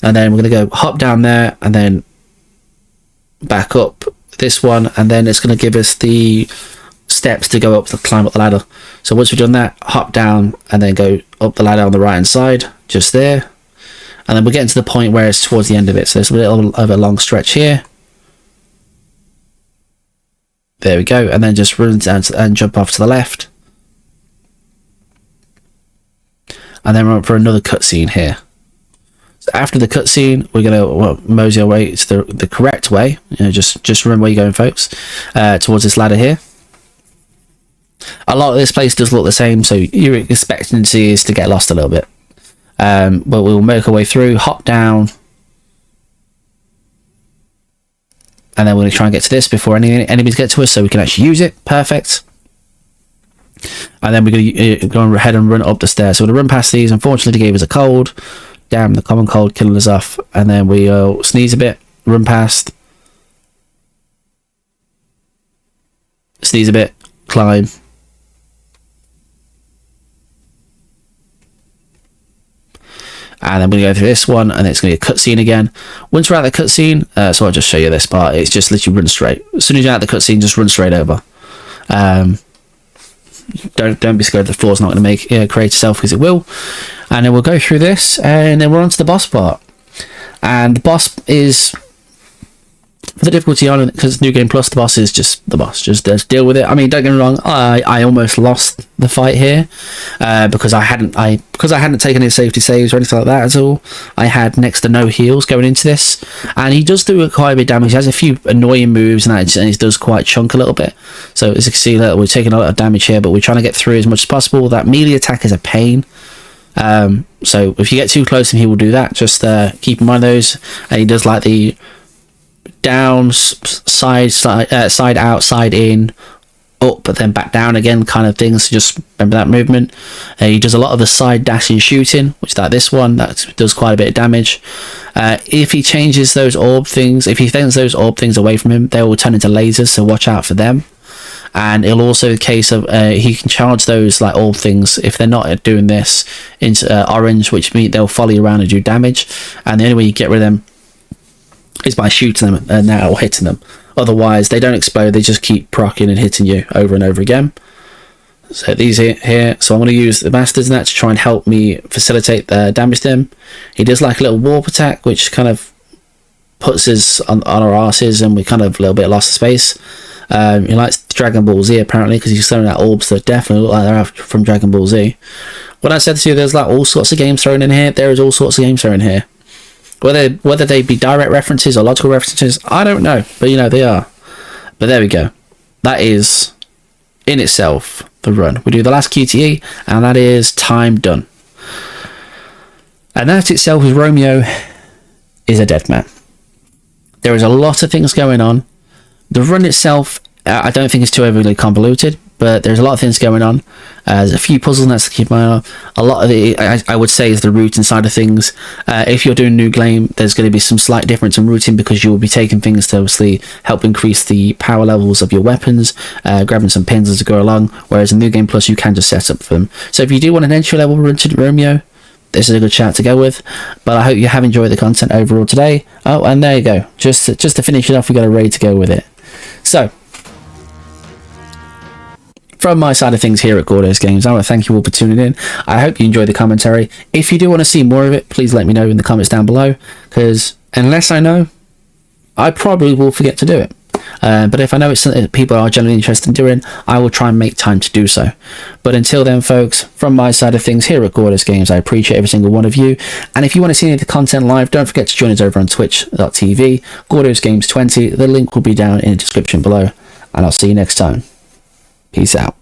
and then we're going to go hop down there and then back up this one, and then it's going to give us the steps to go up to climb up the ladder. So once we've done that, hop down and then go up the ladder on the right hand side, just there, and then we're getting to the point where it's towards the end of it. So there's a little of a long stretch here. There we go, and then just run down and jump off to the left. And then we're up for another cutscene here. So after the cutscene, we're going to mosey our way to the correct way. You know, just remember where you're going, folks. Towards this ladder here. A lot of this place does look the same, so you're expecting to get lost a little bit. But we'll make our way through, hop down, and then we're going to try and get to this before any enemies get to us, so we can actually use it. Perfect. And then we're going to go ahead and run up the stairs. So we're going to run past these. Unfortunately, they gave us a cold. Damn, the common cold killing us off. And then we sneeze a bit, run past, sneeze a bit, climb. And then we're going to go through this one, and it's going to be a cutscene again. Once we're out of the cutscene, so I'll just show you this part. It's just literally run straight. As soon as you're out of the cutscene, just run straight over. Don't be scared the floor's not going to create itself, because it will. And then we'll go through this, and then we're on to the boss part. And the boss is, for the difficulty on it, because New Game Plus, the boss is just the boss. Just deal with it. I mean, don't get me wrong, I almost lost the fight here because I hadn't taken any safety saves or anything like that at all. I had next to no heals going into this, and he does do quite a bit of damage. He has a few annoying moves, and he does quite chunk a little bit. So as you can see, that we're taking a lot of damage here, but we're trying to get through as much as possible. That melee attack is a pain. So if you get too close, and he will do that. Just keep in mind those. And he does like the down, side out, side in, up, but then back down again kind of thing. So just remember that movement. He does a lot of the side dashing shooting, which like this one, that does quite a bit of damage. If he changes those orb things, if he sends those orb things away from him, they will turn into lasers, so watch out for them. And it'll also the case of he can charge those like orb things if they're not doing this into orange, which means they'll follow you around and do damage. And the only way you get rid of them is by shooting them or hitting them. Otherwise, they don't explode. They just keep proccing and hitting you over and over again. So these here. So I'm going to use the masters and that to try and help me facilitate the damage to him. He does like a little warp attack, which kind of puts us on our asses, and we kind of a little bit lost of space. He likes Dragon Ball Z apparently, because he's throwing out orbs that definitely look like they're from Dragon Ball Z. When I said to you, there's like all sorts of games thrown in here. There is all sorts of games thrown in here. Whether they be direct references or logical references, I don't know, but you know they are. But there we go. That is in itself the run. We do the last QTE, and that is time done. And that itself is Romeo is a dead man. There is a lot of things going on. The run itself, I don't think it's too overly convoluted, but there's a lot of things going on. There's a few puzzles that's to keep an eye on. A lot of it, I would say, is the routing side of things. If you're doing new game, there's going to be some slight difference in routing, because you will be taking things to obviously help increase the power levels of your weapons, grabbing some pins as you go along, whereas in New Game Plus, you can just set up for them. So if you do want an entry level run to Romeo, this is a good shout to go with. But I hope you have enjoyed the content overall today. Oh, and there you go. Just to finish it off, we got a raid to go with it. So, from my side of things here at Gordo's Games, I want to thank you all for tuning in. I hope you enjoyed the commentary. If you do want to see more of it, please let me know in the comments down below, because unless I know, I probably will forget to do it. But if I know it's something that people are generally interested in doing, I will try and make time to do so. But until then, folks, from my side of things here at Gordo's Games, I appreciate every single one of you. And if you want to see any of the content live, don't forget to join us over on twitch.tv, Gordo's Games 20. The link will be down in the description below. And I'll see you next time. Peace out.